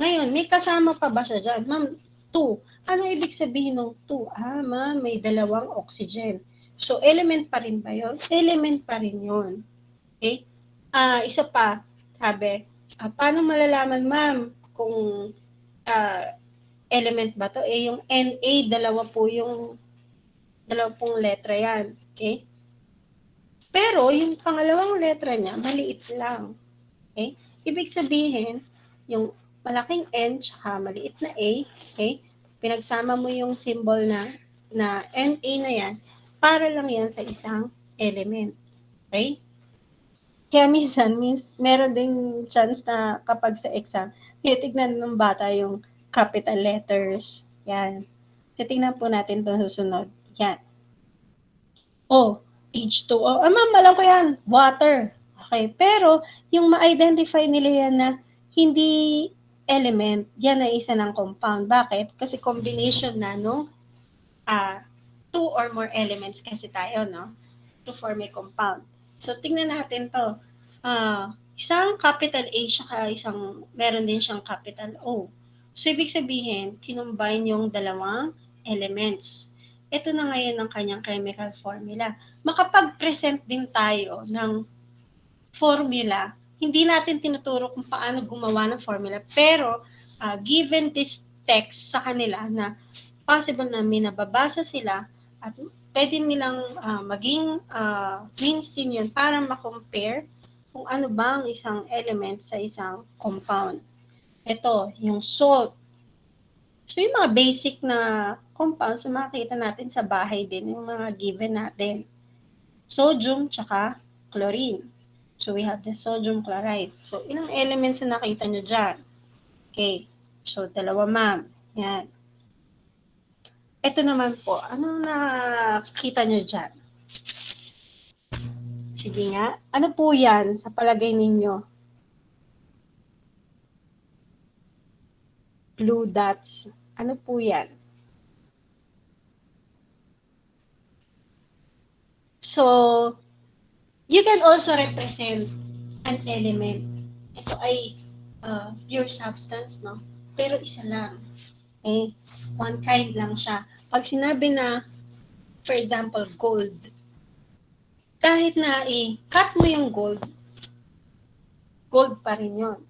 Ngayon, may kasama pa ba siya dyan? Ma'am, 2. Ano ibig sabihin ng 2? Ma'am, may dalawang oxygen. So, element pa rin ba yun? Element pa rin yun. Okay? Isa pa, sabi, paano malalaman, ma'am, kung element ba to? Yung Na, dalawa pong letra yan. Okay? Pero, yung pangalawang letra niya, maliit lang. Okay? Ibig sabihin, yung malaking N tsaka maliit na A, okay? Pinagsama mo yung symbol na Na na yan, para lang yan sa isang element. Okay? Kaya minsan, meron ding chance na kapag sa exam, titignan ng bata yung capital letters. Yan. Titignan po natin ito susunod. Yan. H2O. Ma'am, alam ko yan. Water. Okay. Pero, yung ma-identify nila yan na hindi element, yan ay isa ng compound. Bakit? Kasi combination na, no? Two or more elements kasi tayo, no? To form a compound. So, tingnan natin to. Isang capital A, saka meron din siyang capital O. So, ibig sabihin, kinumbine yung dalawang elements. Ito na ngayon ang kanyang chemical formula. Makapag-present din tayo ng formula. Hindi natin tinuturo kung paano gumawa ng formula, pero given this text sa kanila na possible na may nababasa sila at pwede nilang maging means din yun para ma-compare kung ano ba ang isang element sa isang compound. Ito, yung salt. So, yung mga basic na compounds na makikita natin sa bahay din, yung mga given natin. Sodium, tsaka chlorine. So, we have the sodium chloride. So, ilang elements na nakita nyo dyan? Okay. So, dalawa, ma'am. Yan. Ito naman po, anong nakita nyo dyan? Sige nga. Ano po yan sa palagay ninyo? Blue dots. Ano po yan? So, you can also represent an element. Ito ay pure substance, no? Pero isa lang. Okay? One kind lang siya. Pag sinabi na, for example, gold, kahit na cut mo yung gold, gold pa rin yun.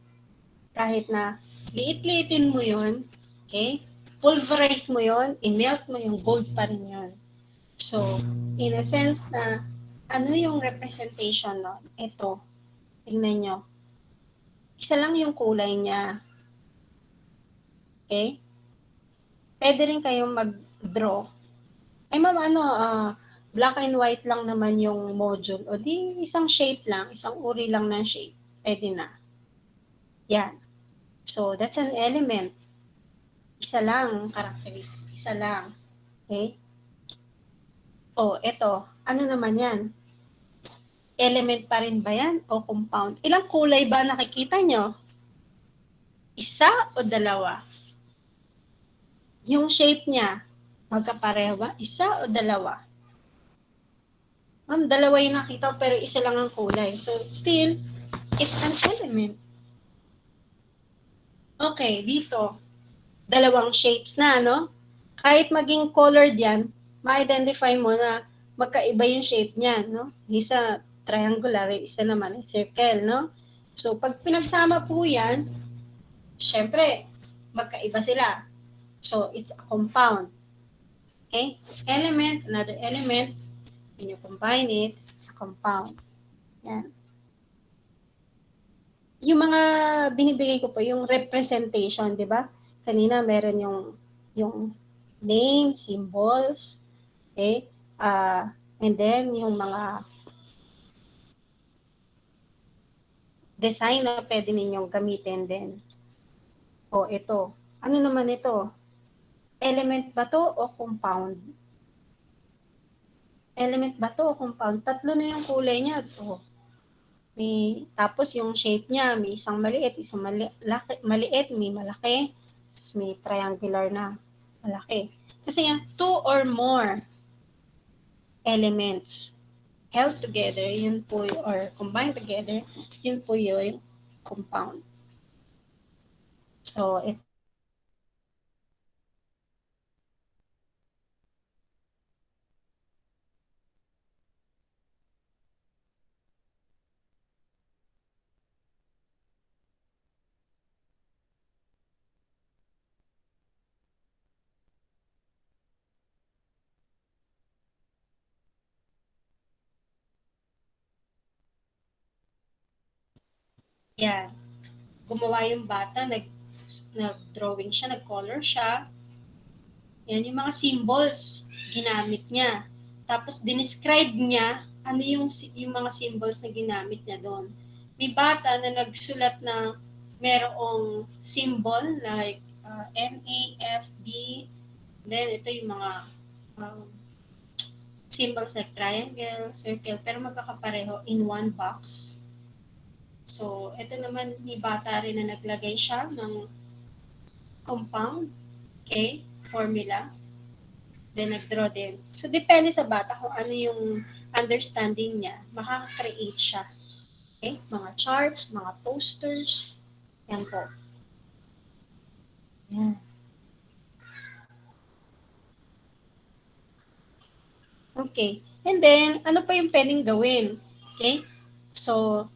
Kahit na liit-liitin mo yun, okay? Pulverize mo yun, i-melt mo yung gold pa rin yun. So, in a sense na, ano yung representation nun? Ito, tingnan nyo. Isa lang yung kulay niya. Okay? Pwede rin kayong mag-draw. Ay ma'am, black and white lang naman yung module. O di, isang shape lang, isang uri lang ng shape. Pwede na. Yan. So, that's an element. Isa lang characteristic. Isa lang. Okay? O, eto. Ano naman yan? Element pa rin ba yan? O compound? Ilang kulay ba nakikita nyo? Isa o dalawa? Yung shape niya, magkapareho ba? Isa o dalawa? Ma'am, dalawa yung nakita pero isa lang ang kulay. So, still, it's an element. Okay, dito. Dalawang shapes na, no? Kahit maging colored yan, ma-identify mo na magkaiba yung shape niya, no? Isa triangular, isa naman ay circle, no? So, pag pinagsama po yan, syempre, magkaiba sila. So, it's a compound. Okay? Element, another element, when you combine it, it's a compound. Yan. Yung mga binibigay ko po, yung representation, di ba? Kanina meron yung name, symbols, okay? And then yung mga design na pwede ninyong gamitin din. O ito, ano naman ito? Element ba to o compound? Element ba to o compound? Tatlo na yung kulay niya. O, tapos yung shape niya, may isang maliit, isang maliit, may malaki, may triangular na malaki. Kasi yan, two or more elements held together, yun po, or combined together, yun po yung compound. So, yan. Gumawa yung bata, nag-drawing siya, nag-color siya. Yan yung mga symbols ginamit niya. Tapos dinescribe niya ano yung mga symbols na ginamit niya doon. May bata na nagsulat na merong symbol like N, A, F, B. Then ito yung mga symbols like triangle, circle, pero magkakapareho in one box. So, ito naman, may bata rin na naglagay siya ng compound, okay, formula. Then, nag-draw din. So, depende sa bata kung ano yung understanding niya. Makaka-create siya. Okay? Mga charts, mga posters. Yan po. Yan. Okay. And then, ano pa yung pwedeng gawin? Okay? So,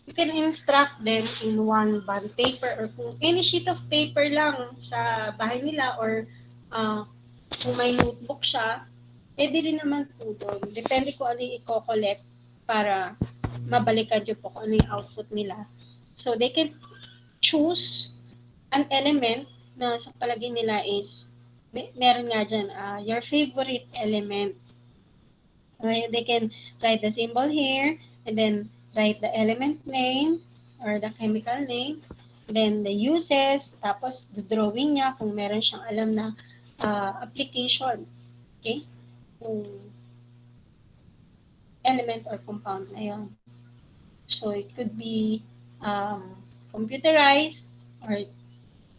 you can instruct them in one bond paper or kung any sheet of paper lang sa bahay nila or kung may notebook siya, pwede rin naman po doon. Depende kung ano yung i-collect para mabalikan nyo po kung ano yung output nila. So, they can choose an element na sa palagay nila is meron nga dyan, your favorite element. Okay, they can write the symbol here and then write the element name or the chemical name, then the uses, tapos the drawing niya kung meron siyang alam na application. Okay? Yung element or compound na yun. So, it could be computerized or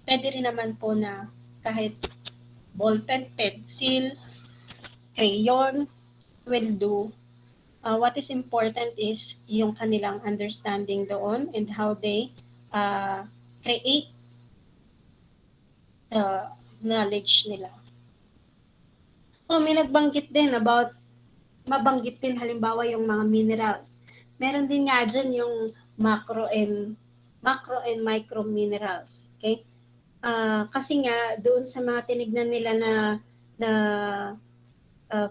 pwede rin naman po na kahit ballpen, pencil, crayon will do. What is important is yung kanilang understanding doon and how they create the knowledge nila. May nagbanggit din about, mabanggit din halimbawa yung mga minerals. Meron din nga dyan yung macro and micro minerals. Okay? Kasi nga, doon sa mga tinignan nila na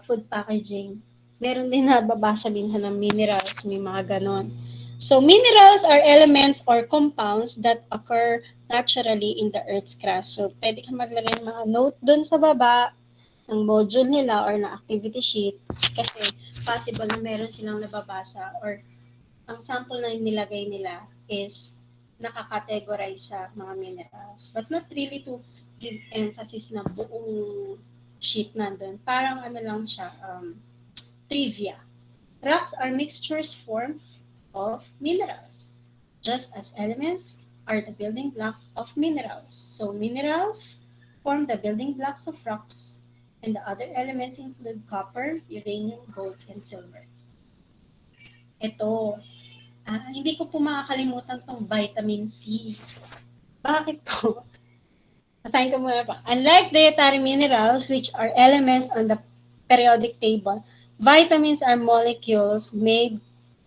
food packaging, meron din nababasa minsan ng minerals, may mga ganon. So, minerals are elements or compounds that occur naturally in the Earth's crust. So, pwede ka maglagay ng mga note doon sa baba ng module nila or na activity sheet kasi possible na meron silang nababasa or ang sample na nilagay nila is nakakategorize sa mga minerals. But not really to give emphasis na buong sheet nandun. Parang ano lang siya, trivia. Rocks are mixtures formed of minerals, just as elements are the building blocks of minerals. So minerals form the building blocks of rocks, and the other elements include copper, uranium, gold, and silver. Ito, hindi ko po makakalimutan tong vitamin C. Bakit po? Basahin ko muna pa. Unlike dietary minerals, which are elements on the periodic table, vitamins are molecules made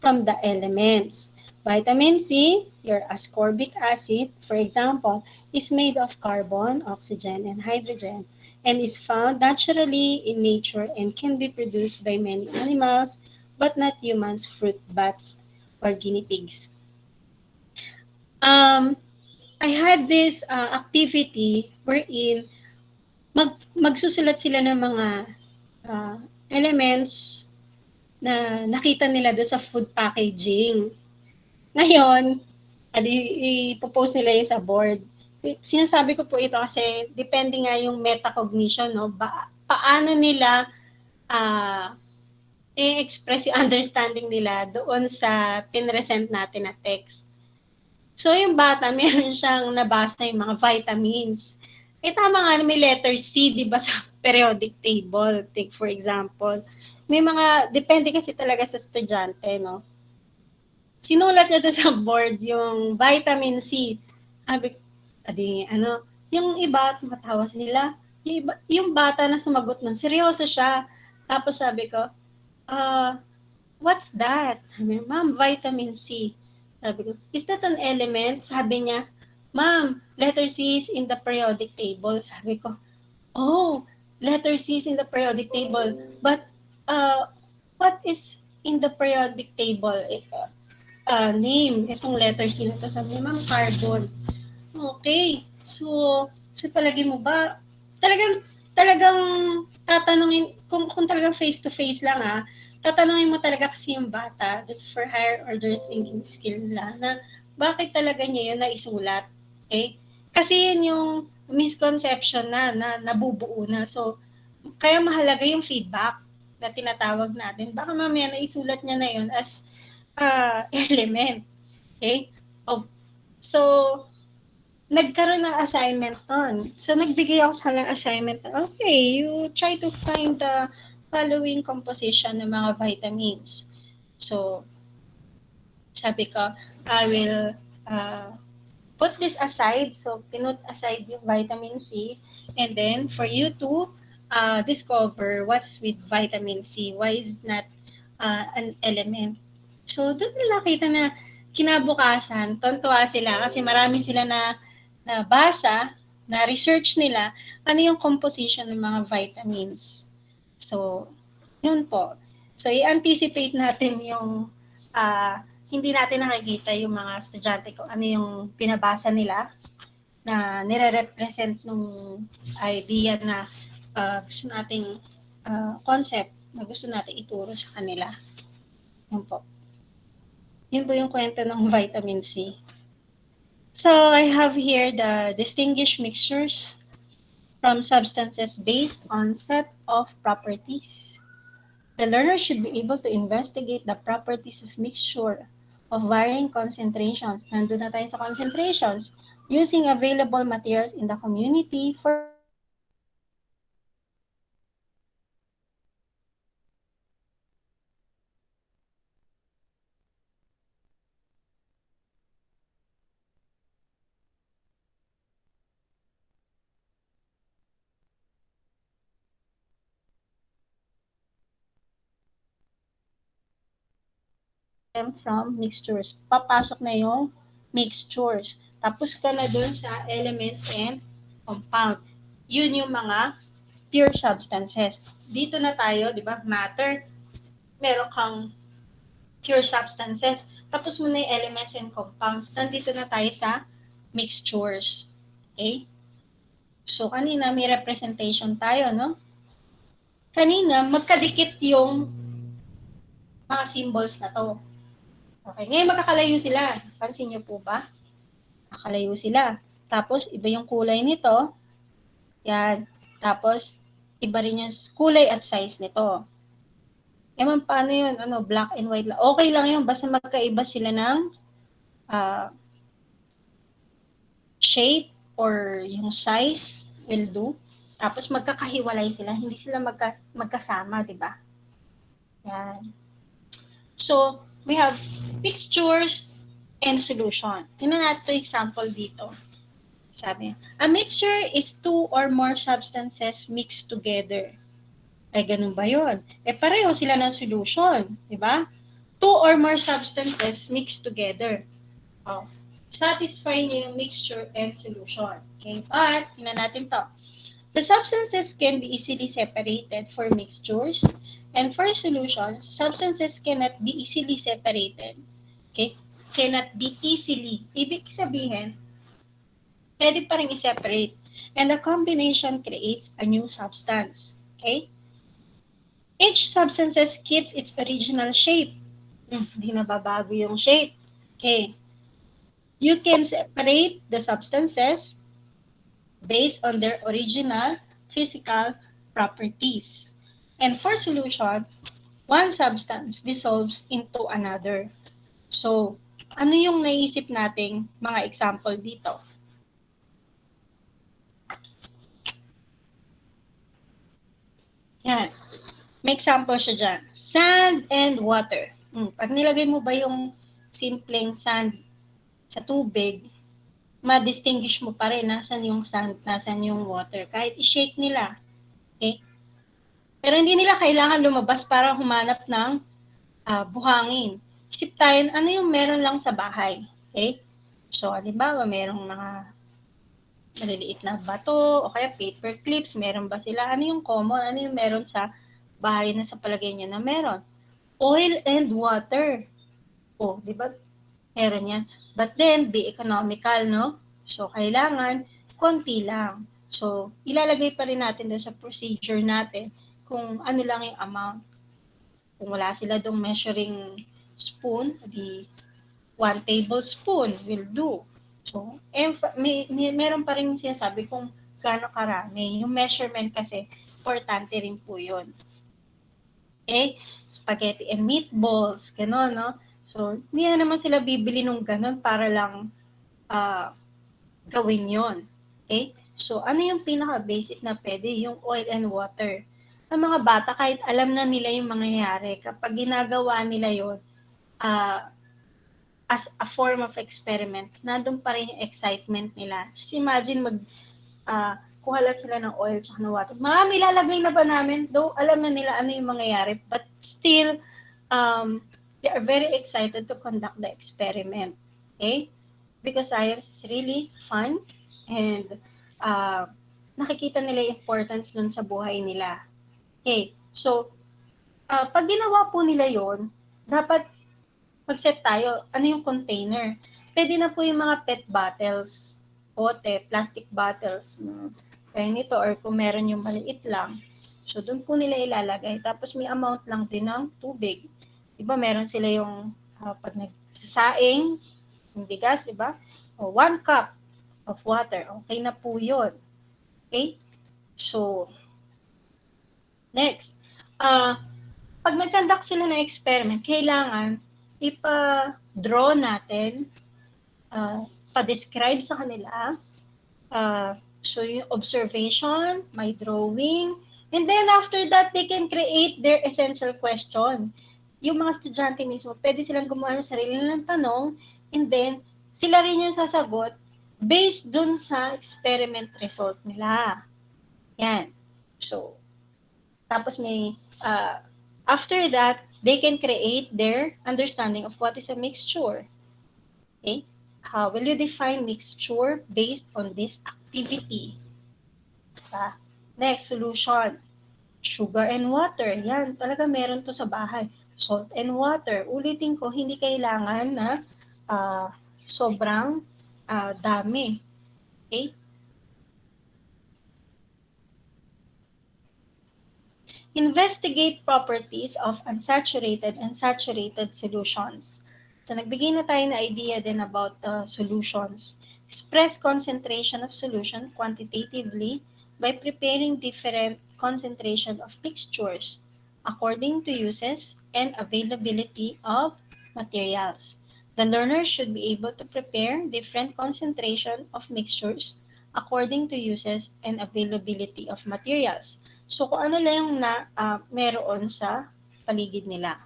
from the elements. Vitamin C, your ascorbic acid, for example, is made of carbon, oxygen, and hydrogen, and is found naturally in nature and can be produced by many animals, but not humans, fruit bats, or guinea pigs. I had this activity wherein magsusulat sila ng mga elements na nakita nila doon sa food packaging. Ngayon, ipopost nila yun sa board. Sinasabi ko po ito kasi depende nga yung metacognition, no? Paano nila i-express yung understanding nila doon sa pinresent natin na text. So, yung bata, meron siyang nabasa yung mga vitamins. Tama nga, may letter C, di ba, sa periodic table. Take for example. May mga, depende kasi talaga sa estudyante, no? Sinulat niya doon sa board yung vitamin C. Sabi, yung iba, tumatawa sila. Yung bata na sumagot nun, seryoso siya. Tapos sabi ko, what's that? Ma'am, vitamin C. Sabi ko, is that an element? Sabi niya, ma'am, letter C is in the periodic table. Sabi ko, oh, letter C is in the periodic table. But what is in the periodic table? Name, itong letter C na ito. Sabi niya, ma'am, carbon. Okay. So palagi mo ba, talagang tatanungin, kung talagang face-to-face lang tatanungin mo talaga kasi yung bata, that's for higher order thinking skill nila, na bakit talaga niya yun naisulat. Okay? Kasi yun yung misconception na nabubuo na. So, kaya mahalaga yung feedback na tinatawag natin. Baka mamaya naisulat niya na yun as element. Okay? So, nagkaroon ng assignment on. So, nagbigay ako sa ng assignment na, okay, you try to find the following composition ng mga vitamins. So, sabi ko, I will put this aside. So, pinut aside yung vitamin C. And then, for you to discover what's with vitamin C. Why is not an element? So, doon nila kita na kinabukasan, tontuwa sila kasi marami sila na nabasa, na research nila, ano yung composition ng mga vitamins. So, yun po. So, i-anticipate natin yung hindi natin nakikita yung mga estudyante ko, ano yung pinabasa nila na nire-represent nung idea na gusto nating concept na gusto nating ituro sa kanila. Yun po. Yun po yung kwento ng vitamin C. So, I have here the distinguished mixtures from substances based on set of properties. The learner should be able to investigate the properties of mixture of varying concentrations. Nandun na tayo sa concentrations. Using available materials in the community for them from mixtures. Papasok na yung mixtures. Tapos ka na dun sa elements and compound. Yun yung mga pure substances. Dito na tayo, di ba? Matter. Meron kang pure substances. Tapos mo na yung elements and compounds. Nandito na tayo sa mixtures. Okay? So, kanina may representation tayo, no? Kanina, magkadikit yung mga symbols na to. Okay, ngayon magkakalayo sila. Pansin niyo po ba? Makakalayo sila. Tapos, iba yung kulay nito. Yan. Tapos, iba rin yung kulay at size nito. Eh, man, paano yun? Ano, black and white lang. Okay lang yun. Basta magkaiba sila ng shape or yung size will do. Tapos, magkakahiwalay sila. Hindi sila magkasama, di ba? Yan. So, we have mixtures and solution. Tingnan natin example dito. Sabi, a mixture is two or more substances mixed together. Ay, ganun ba yun? Eh, pareho sila ng solution. Di ba? Two or more substances mixed together. Oh, satisfy niyo yung mixture and solution. Okay, but, tingnan natin to. The substances can be easily separated for mixtures, and for solutions, substances cannot be easily separated. Okay? Cannot be easily. Ibig sabihin, pwede pa rin i-separate. And the combination creates a new substance. Okay? Each substances keeps its original shape. Hindi nababago yung shape. Okay. You can separate the substances based on their original physical properties. And for solution, one substance dissolves into another. So, ano yung naisip nating mga example dito? Yan. May example siya dyan. Sand and water. Pag nilagay mo ba yung simpleng sand sa tubig, ma-distinguish mo pa rin nasan yung sand, nasan yung water. Kahit i-shake nila. Okay? Pero hindi nila kailangan lumabas para humanap ng buhangin. Isip tayo, ano yung meron lang sa bahay. Okay? So, halimbawa, merong mga maliliit na bato, o kaya paper clips, meron ba sila? Ano yung common? Ano yung meron sa bahay na sa palagay niya na meron? Oil and water. O, di ba? Meron yan. But then, be economical, no? So, kailangan, konti lang. So, ilalagay pa rin natin doon sa procedure natin kung ano lang yung amount. Kung wala sila doong measuring spoon, di 1 tablespoon will do. So, meron pa rin sinasabi kung gaano karami. Yung measurement kasi, importante rin po yun. Okay? Spaghetti and meatballs, gano'n, no? So, hindi na naman sila bibili nung gano'n para lang gawin yon. Okay? So, ano yung pinaka-basic na pwede? Yung oil and water. Ang mga bata, kahit alam na nila yung mangyayari, kapag ginagawa nila yon, as a form of experiment, nandun pa rin yung excitement nila. Just imagine kuha lang sila ng oil tsaka ng water. Marami lalagay na ba namin? Though alam na nila ano yung mangyayari, but still, they are very excited to conduct the experiment. Okay? Because science is really fun and nakikita nila yung importance nun sa buhay nila. Okay? So, pag ginawa po nila yon, dapat mag-set tayo, ano yung container. Pwede na po yung mga PET bottles, bote, plastic bottles, kaya nito, or kung meron yung maliit lang. So, doon po nila ilalagay. Tapos may amount lang din ng tubig. Diba, meron sila yung pag nagsasaing, yung bigas, diba? O, 1 cup of water. Okay na po yun. Okay? So, next. Pag nag-conduct sila ng experiment, kailangan ipa-draw natin, pa-describe sa kanila, so yung observation, my drawing, and then after that, they can create their essential question. Yung mga estudyante mismo, pwede silang gumawa ng sarili nilang tanong, and then, sila rin yung sasagot based dun sa experiment result nila. Yan. So, tapos may, after that, they can create their understanding of what is a mixture. Okay? How will you define mixture based on this activity? Next, solution. Sugar and water. Yan, talaga meron to sa bahay. Salt and water. Ulitin ko, hindi kailangan na sobrang dami. Okay? Investigate properties of unsaturated and saturated solutions. So, nagbigay na tayo na idea din about solutions. Express concentration of solution quantitatively by preparing different concentration of mixtures according to uses and availability of materials. The learner should be able to prepare different concentration of mixtures according to uses and availability of materials. So, kung ano lang yung meron sa paligid nila.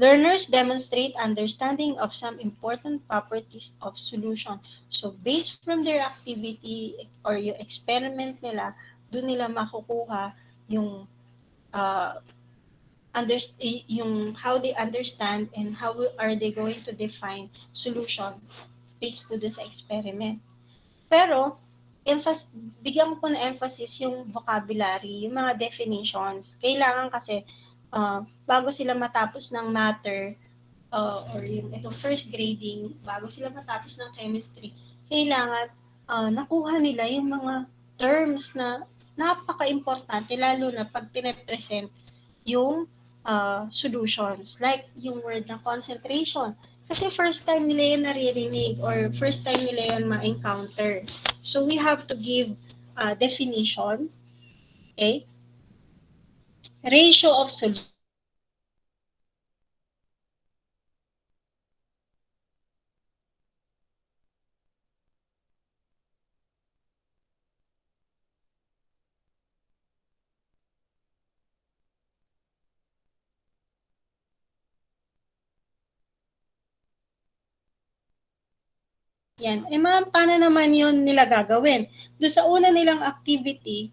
Learners demonstrate understanding of some important properties of solution. So, based from their activity or yung experiment nila, doon nila makukuha yung yung how they understand and how are they going to define solution based po doon sa experiment. Pero, bigyan ko po na emphasis yung vocabulary, yung mga definitions. Kailangan kasi, bago sila matapos ng matter, or yung first grading, bago sila matapos ng chemistry, kailangan nakuha nila yung mga terms na napaka-importante, lalo na pag pinapresent yung solutions. Like yung word na concentration. Kasi first time nila yun naririnig or first time nila yun ma-encounter. So we have to give definition. Okay? Ratio of solution. Yan. Paano naman yun nila gagawin? Doon sa una nilang activity,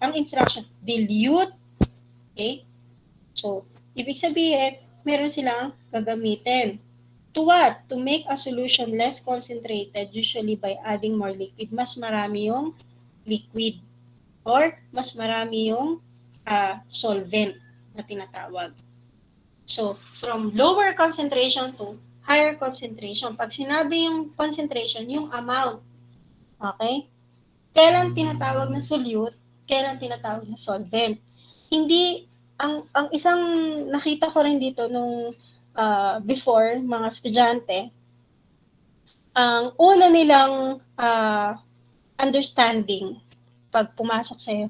ang instruction, dilute. Okay? So, ibig sabihin, meron silang gagamitin. To what? To make a solution less concentrated, usually by adding more liquid. Mas marami yung liquid. Or, mas marami yung solvent na tinatawag. So, from lower concentration to higher concentration. Pag sinabi yung concentration, yung amount. Okay? Kailan tinatawag na solute, kailan tinatawag na solvent. Hindi, ang isang nakita ko rin dito nung before, mga estudyante, ang una nilang understanding pag pumasok sa'yo,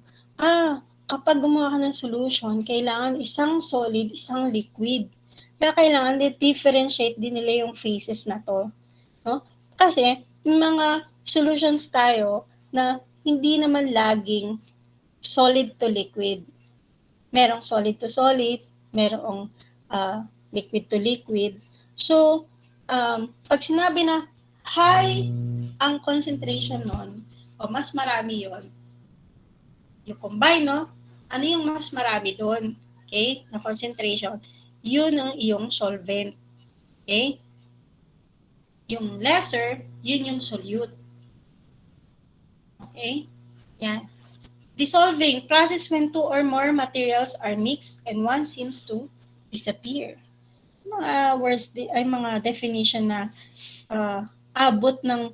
kapag gumawa ka ng solution, kailangan isang solid, isang liquid. Kaya kailangan differentiate din nila yung phases na to. No? Kasi, yung mga solutions tayo na hindi naman laging solid to liquid. Merong solid to solid, merong liquid to liquid. So, pag sinabi na high ang concentration nun, o mas marami yon, yung combine, no? Ano yung mas marami doon? Okay? Na concentration. Yun ang iyong solvent. Okay? Yung lesser, yun yung solute. Okay? Yan. Dissolving, process when two or more materials are mixed and one seems to disappear. Mga words, ay mga definition na abot ng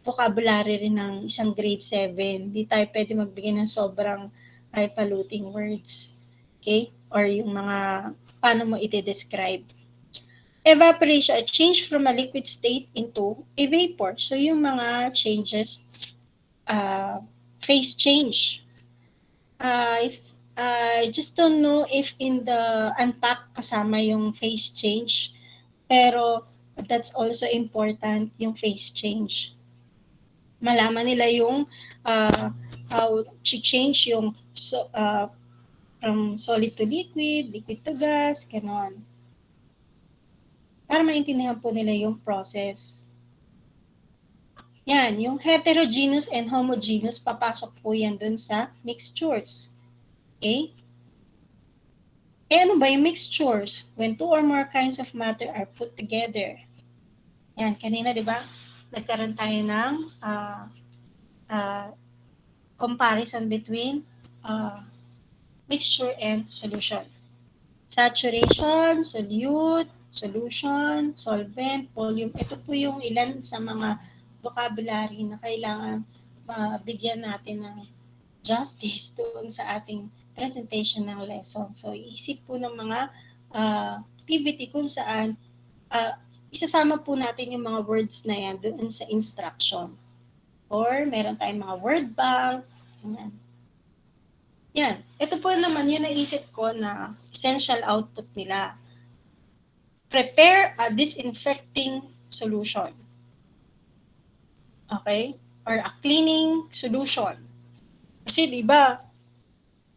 vocabulary rin ng isang grade 7. Di tayo pwede magbigay ng sobrang highfalutin words. Okay? Or yung mga paano mo iti-describe. Evaporation, a change from a liquid state into a vapor. So yung mga changes, phase change. I just don't know if in the unpack kasama yung phase change. Pero that's also important, yung phase change. Malaman nila yung how to change yung from solid to liquid, liquid to gas, ganon. Para maintindihan po nila yung process. Yan, yung heterogeneous and homogeneous, papasok po yan dun sa mixtures. Okay? Eh, ano ba yung mixtures? When two or more kinds of matter are put together. Yan, kanina, di ba? Nagkaroon tayo ng comparison between mixture and solution. Saturation, solute, solution, solvent, volume. Ito po yung ilan sa mga vocabulary na kailangan bigyan natin ng justice doon sa ating presentation ng lesson. So, iisip po ng mga activity kung saan isasama po natin yung mga words na yan doon sa instruction. Or meron tayong mga word bank. Yan. Yan. Ito po naman yung naisip ko na essential output nila. Prepare a disinfecting solution. Okay? Or a cleaning solution. Kasi di ba,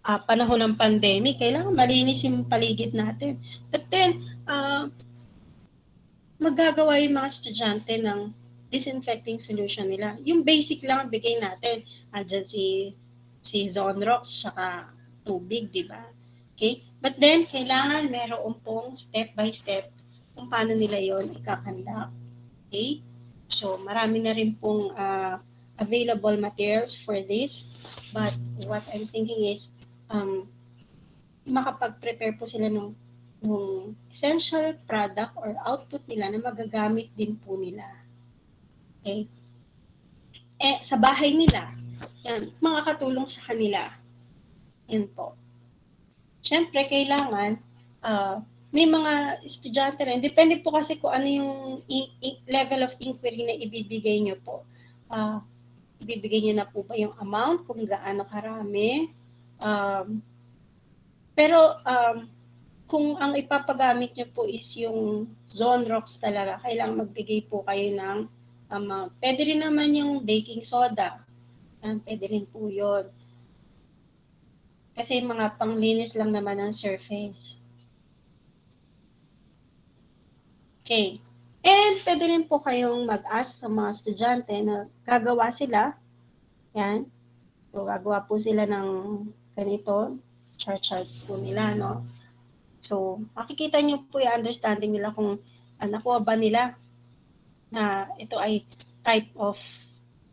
panahon ng pandemic, kailangan malinis yung paligid natin. But then, magagawa yung mga estudyante ng disinfecting solution nila. Yung basic lang ang bigay natin. Andyan si Zonrox, saka tubig, di ba? Okay? But then, kailangan meron pong step by step kung paano nila yon ikakandak. Okay? So, marami na rin pong available materials for this. But what I'm thinking is, makapag-prepare po sila ng essential product or output nila na magagamit din po nila. Okay? Eh, sa bahay nila, yan, makakatulong sa kanila. Yan po. Siyempre, kailangan, may mga estudyante rin, depende po kasi kung ano yung level of inquiry na ibibigay nyo po. Ibibigay nyo na po ba yung amount, kung gaano karami. Pero, kung ang ipapagamit nyo po is yung Zonrox talaga, kailangan magbigay po kayo ng amount. Pwede rin naman yung baking soda. Pwede rin po yun. Kasi mga panglinis lang naman ang surface. Okay. And pwede rin po kayong mag-ask sa mga estudyante na gagawa sila. Yan. So, gagawa po sila ng ganito. Chart po nila, no? So, makikita nyo po yung understanding nila kung nakuha ba nila na ito ay type of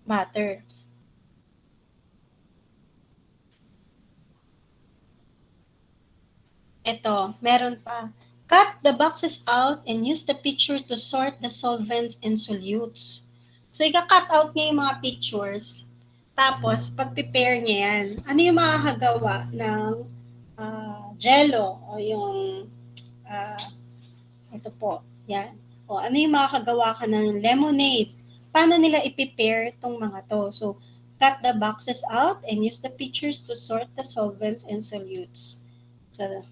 matter. Ito, meron pa. Cut the boxes out and use the picture to sort the solvents and solutes. So, ika-cut out niya yung mga pictures. Tapos, pag-prepare niya yan. Ano yung makakagawa ng jello o yung ito po, yan. O ano yung makakagawa ka ng lemonade? Paano nila i-prepare itong mga to? So, cut the boxes out and use the pictures to sort the solvents and solutes. So,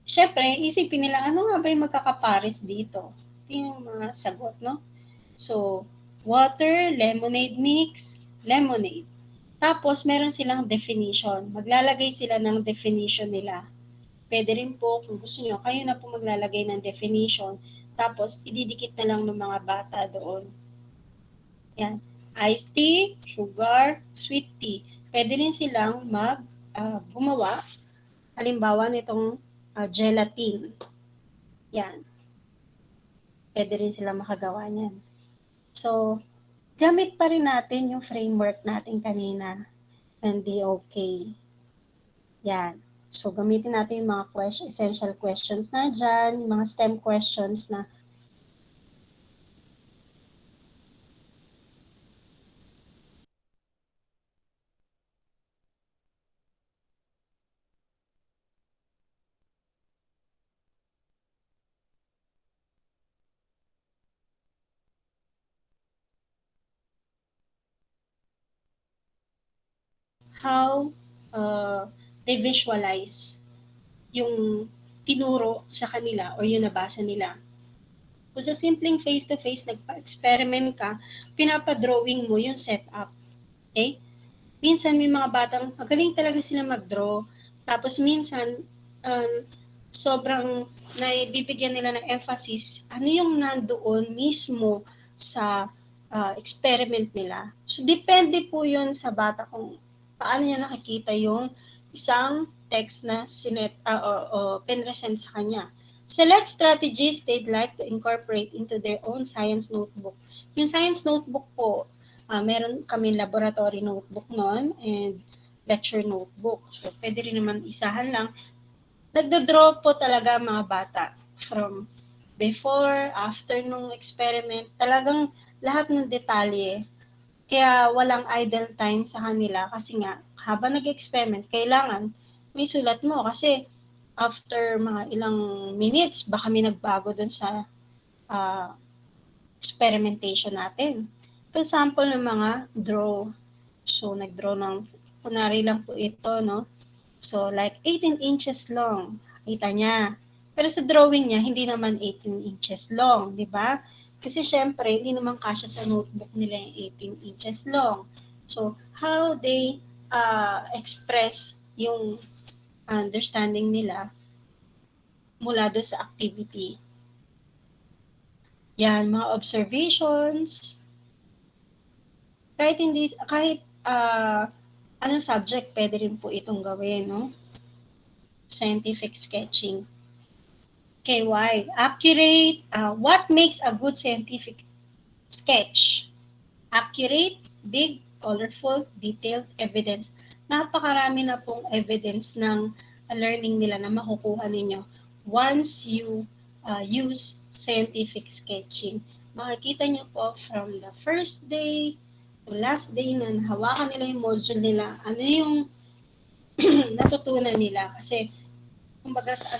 syempre, isipin nila, ano nga ba yung magkakapares dito? Ito yung mga sagot, no? So, water, lemonade mix, lemonade. Tapos, meron silang definition. Maglalagay sila ng definition nila. Pwede rin po, kung gusto nyo, kayo na po maglalagay ng definition. Tapos, ididikit na lang ng mga bata doon. Yan. Iced tea, sugar, sweet tea. Pwede rin silang gumawa, halimbawa nitong gelatin. Yan. Pwede rin silang makagawa niyan. So, gamit pa rin natin yung framework natin kanina ng DOK. Yan. So, gamitin natin yung mga essential questions na dyan, yung mga STEM questions na how they visualize yung tinuro sa kanila or yung nabasa nila. Kung sa simpleng face-to-face, nagpa-experiment ka, pinapadrawing mo yung setup. Okay? Minsan may mga batang magaling talaga sila mag-draw. Tapos minsan, sobrang naibibigyan nila ng emphasis, ano yung nandoon mismo sa experiment nila. So, depende po yun sa bata kung paano niya nakikita yung isang text na pinresent sa kanya. Select strategies they'd like to incorporate into their own science notebook. Yung science notebook po, meron kami laboratory notebook noon and lecture notebook. So, pwede rin naman isahan lang. Nagdo-draw po talaga mga bata from before, after nung experiment. Talagang lahat ng detalye. Kaya walang idle time sa kanila kasi nga, habang nag-experiment, kailangan may sulat mo kasi after mga ilang minutes, baka may nagbago dun sa experimentation natin. Ito sample ng mga draw. So, nag-draw ng, kunwari lang po ito, no? So, like 18 inches long. Kita niya. Pero sa drawing niya, hindi naman 18 inches long, di ba? Kasi syempre, hindi naman kasya sa notebook nila yung 18 inches long. So, how they express yung understanding nila mula doon sa activity. Yan, mga observations. Kahit anong subject, pwede rin po itong gawin, no? Scientific sketching. Okay, why? Accurate. What makes a good scientific sketch? Accurate, big, colorful, detailed evidence. Napakarami na pong evidence ng learning nila na makukuha ninyo once you use scientific sketching. Makikita nyo po from the first day to last day na hawakan nila yung module nila, ano yung natutunan nila. Kasi, kumbaga sa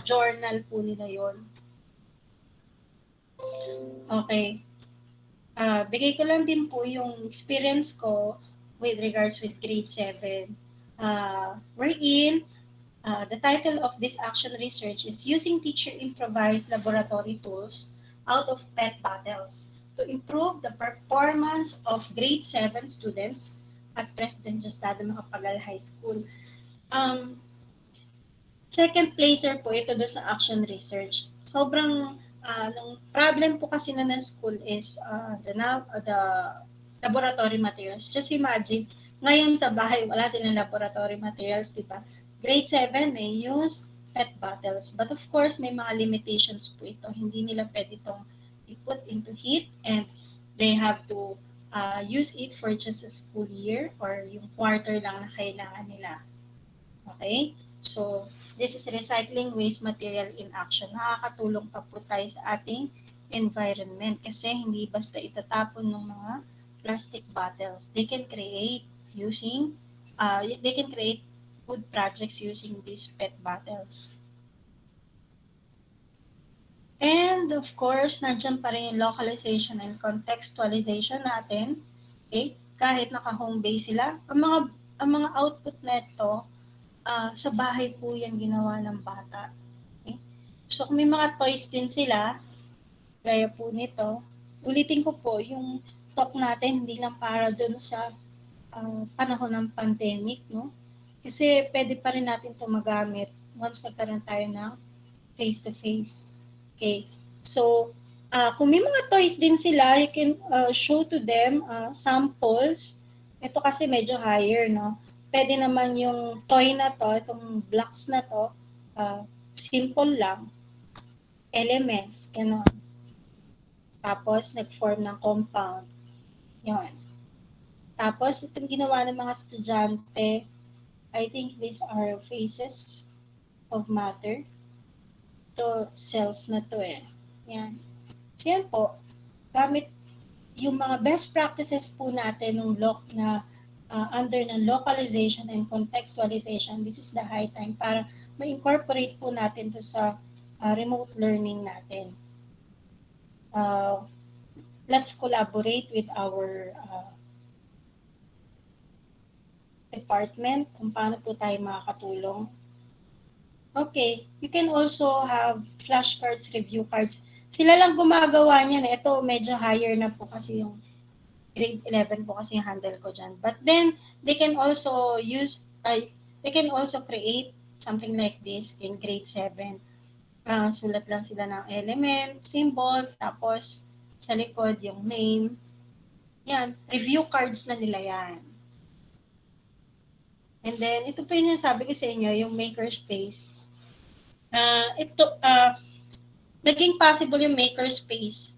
journal po nila yon. Okay. Bigay ko lang din po yung experience ko with regards with grade 7. Wherein, the title of this action research is Using Teacher-Improvised Laboratory Tools out of PET Bottles to Improve the Performance of Grade 7 Students at President Justado Macapagal High School. Second placer po ito doon sa action research. Sobrang nung problem po kasi na ng school is the laboratory materials. Just imagine, ngayon sa bahay, wala silang laboratory materials, di ba? Grade 7 may use PET bottles. But of course, may mga limitations po ito. Hindi nila pwede itong i-put into heat and they have to use it for just a school year or yung quarter lang na kailangan nila. Okay? So, this is recycling waste material in action. Nakakatulong pa po tayo sa ating environment kasi hindi basta itatapon ng mga plastic bottles. They can create food projects using these PET bottles. And of course, nandiyan pa rin yung localization and contextualization natin. Okay? Kahit naka-home base sila, ang mga output neto, sa bahay po yan ginawa ng bata. Okay? So, kung may mga toys din sila, gaya po nito, ulitin ko po, yung talk natin hindi lang para dun sa panahon ng pandemic, no? Kasi pwede pa rin natin ito magamit once nagkaroon tayo ng face-to-face. Okay? So, kung may mga toys din sila, you can show to them samples. Ito kasi medyo higher, no? Pwede naman yung toy na to, itong blocks na to, simple lang, elements, gano'n. Tapos, nag-form ng compound. Yun. Tapos, itong ginawa ng mga estudyante, I think these are phases of matter. To cells na to eh. Yan. So, yan po. Gamit yung mga best practices po natin ng under ng localization and contextualization, this is the high time para ma-incorporate po natin to sa remote learning natin. Let's collaborate with our department kung paano po tayo makakatulong. Okay, you can also have flashcards, review cards. Sila lang gumagawa niyan. Ito, medyo higher na po kasi yung grade 11 po kasi yung handle ko dyan. But then, they can also create something like this in grade 7. Sulat lang sila ng element, symbol, tapos sa likod yung name. Yan, review cards na nila yan. And then, ito po yung sabi ko sa inyo, yung makerspace. Naging possible yung makerspace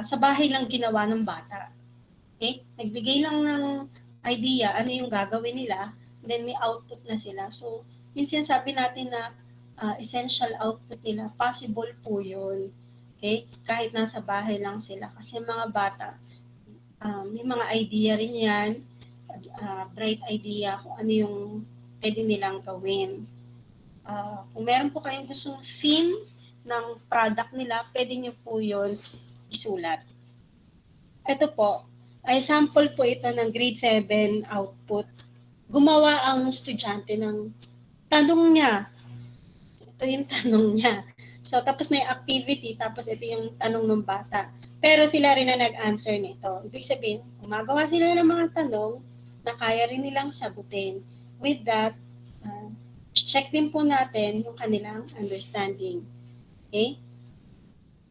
sa bahay lang ginawa ng bata. Okay? Nagbigay lang ng idea ano yung gagawin nila, then may output na sila. So, yung sinasabi natin na essential output nila, possible po yun. Okay? Kahit nasa bahay lang sila. Kasi mga bata, may mga idea rin yan, bright idea kung ano yung pwede nilang gawin. Kung meron po kayong gustong theme ng product nila, pwede nyo po yun isulat. Ito po, ay sample po ito ng grade 7 output. Gumawa ang estudyante ng tanong niya. Ito yung tanong niya. So, tapos na yung activity, tapos ito yung tanong ng bata. Pero sila rin na nag-answer nito. Ibig sabihin, gumagawa sila ng mga tanong na kaya rin nilang sagutin. With that, check din po natin yung kanilang understanding. Okay?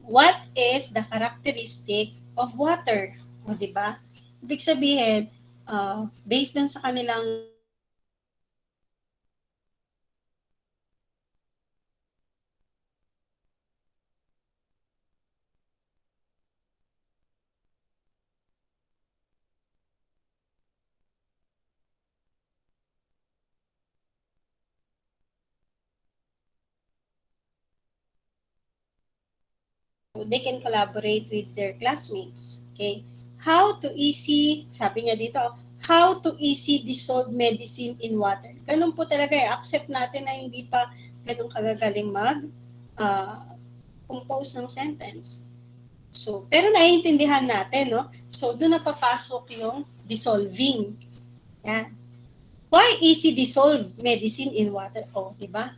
What is the characteristic of water? O, diba? Ibig sabihin, based dun sa kanilang they can collaborate with their classmates. Okay? How to easy, sabi niya dito, how to easy dissolve medicine in water. Ganun po talaga eh. Accept natin na hindi pa ganun kagagaling compose ng sentence. So, pero naiintindihan natin, no? So, doon na papasok yung dissolving. Yan. Why easy dissolve medicine in water? Oh, di ba?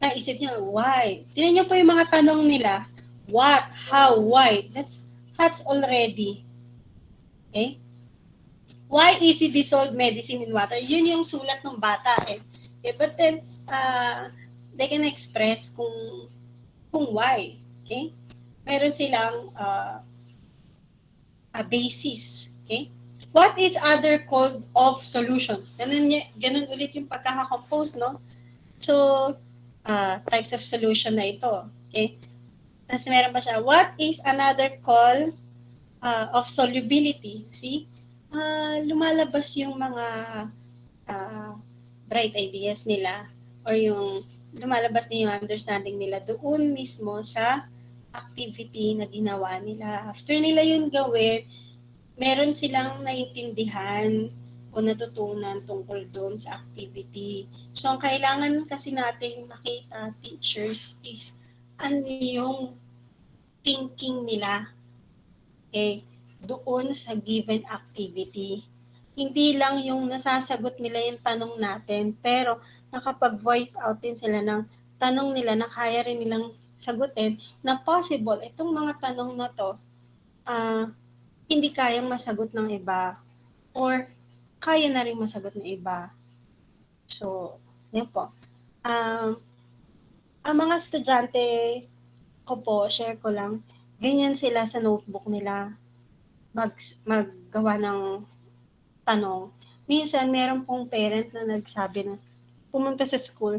Naisip niyo, why? Tingnan niyo po yung mga tanong nila. What, how, why? That's already. Okay? Why easy dissolve medicine in water? Yun yung sulat ng bata eh. Okay, but then, they can express kung why. Okay? Meron silang a basis. Okay? What is other called of solution? Ganun ulit yung pagkakakompose, no? So, types of solution na ito. Okay? Tapos meron pa siya, what is another call of solubility? See? Lumalabas yung mga bright ideas nila or yung lumalabas na yung understanding nila doon mismo sa activity na ginawa nila. After nila yun gawin, meron silang naiintindihan o natutunan tungkol doon sa activity. So, ang kailangan kasi nating makita, teachers, is ano yung thinking nila doon sa given activity. Hindi lang yung nasasagot nila yung tanong natin, pero nakapag-voice out din sila ng tanong nila na kaya rin nilang sagutin na possible itong mga tanong na to hindi kayang masagot ng iba or kaya na rin masagot ng iba. So, yun po. Ang mga estudyante Ako po, share ko lang, ganyan sila sa notebook nila, maggawa ng tanong. Minsan, meron pong parent na nagsabi na, pumunta sa school,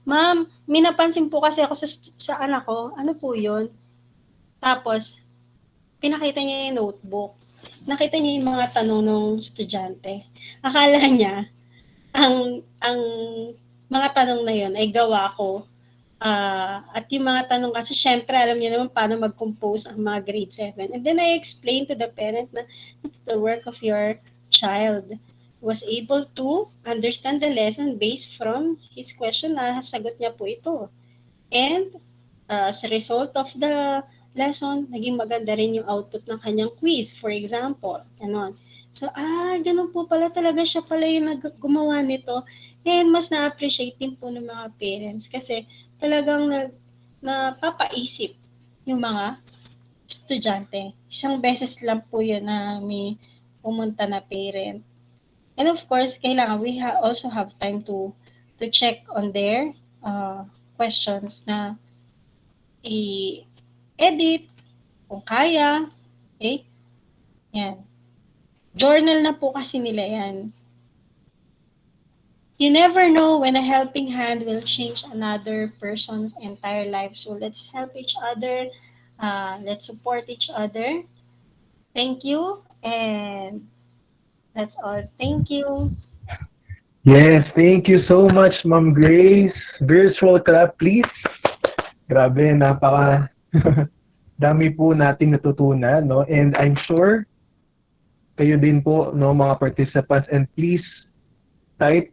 "Ma'am, may napansin po kasi ako sa anak ko, ano po yun?" Tapos, pinakita niya yung notebook. Nakita niya yung mga tanong ng estudyante. Akala niya, ang mga tanong na yun ay gawa ko. At yung mga tanong kasi, syempre, alam niyo naman paano mag-compose ang mga grade 7. And then I explained to the parent na it's the work of your child. Was able to understand the lesson based from his question na sagot niya po ito. And as a result of the lesson, naging maganda rin yung output ng kanyang quiz, for example. Ganon. So, ganun po pala talaga siya pala yung gumawa nito. And mas na-appreciate din po ng mga parents kasi talagang napapaisip yung mga estudyante. Isang beses lang po yun na may pumunta na parent. And of course, kailangan we also have time to check on their questions na i-edit kung kaya. Okay? Yan. Journal na po kasi nila yan. You never know when a helping hand will change another person's entire life. So let's help each other. Let's support each other. Thank you. And that's all. Thank you. Yes, thank you so much, Ma'am Grace. Virtual clap, please. Grabe, napaka dami po nating natutunan, no? And I'm sure kayo din po, no, mga participants, and please type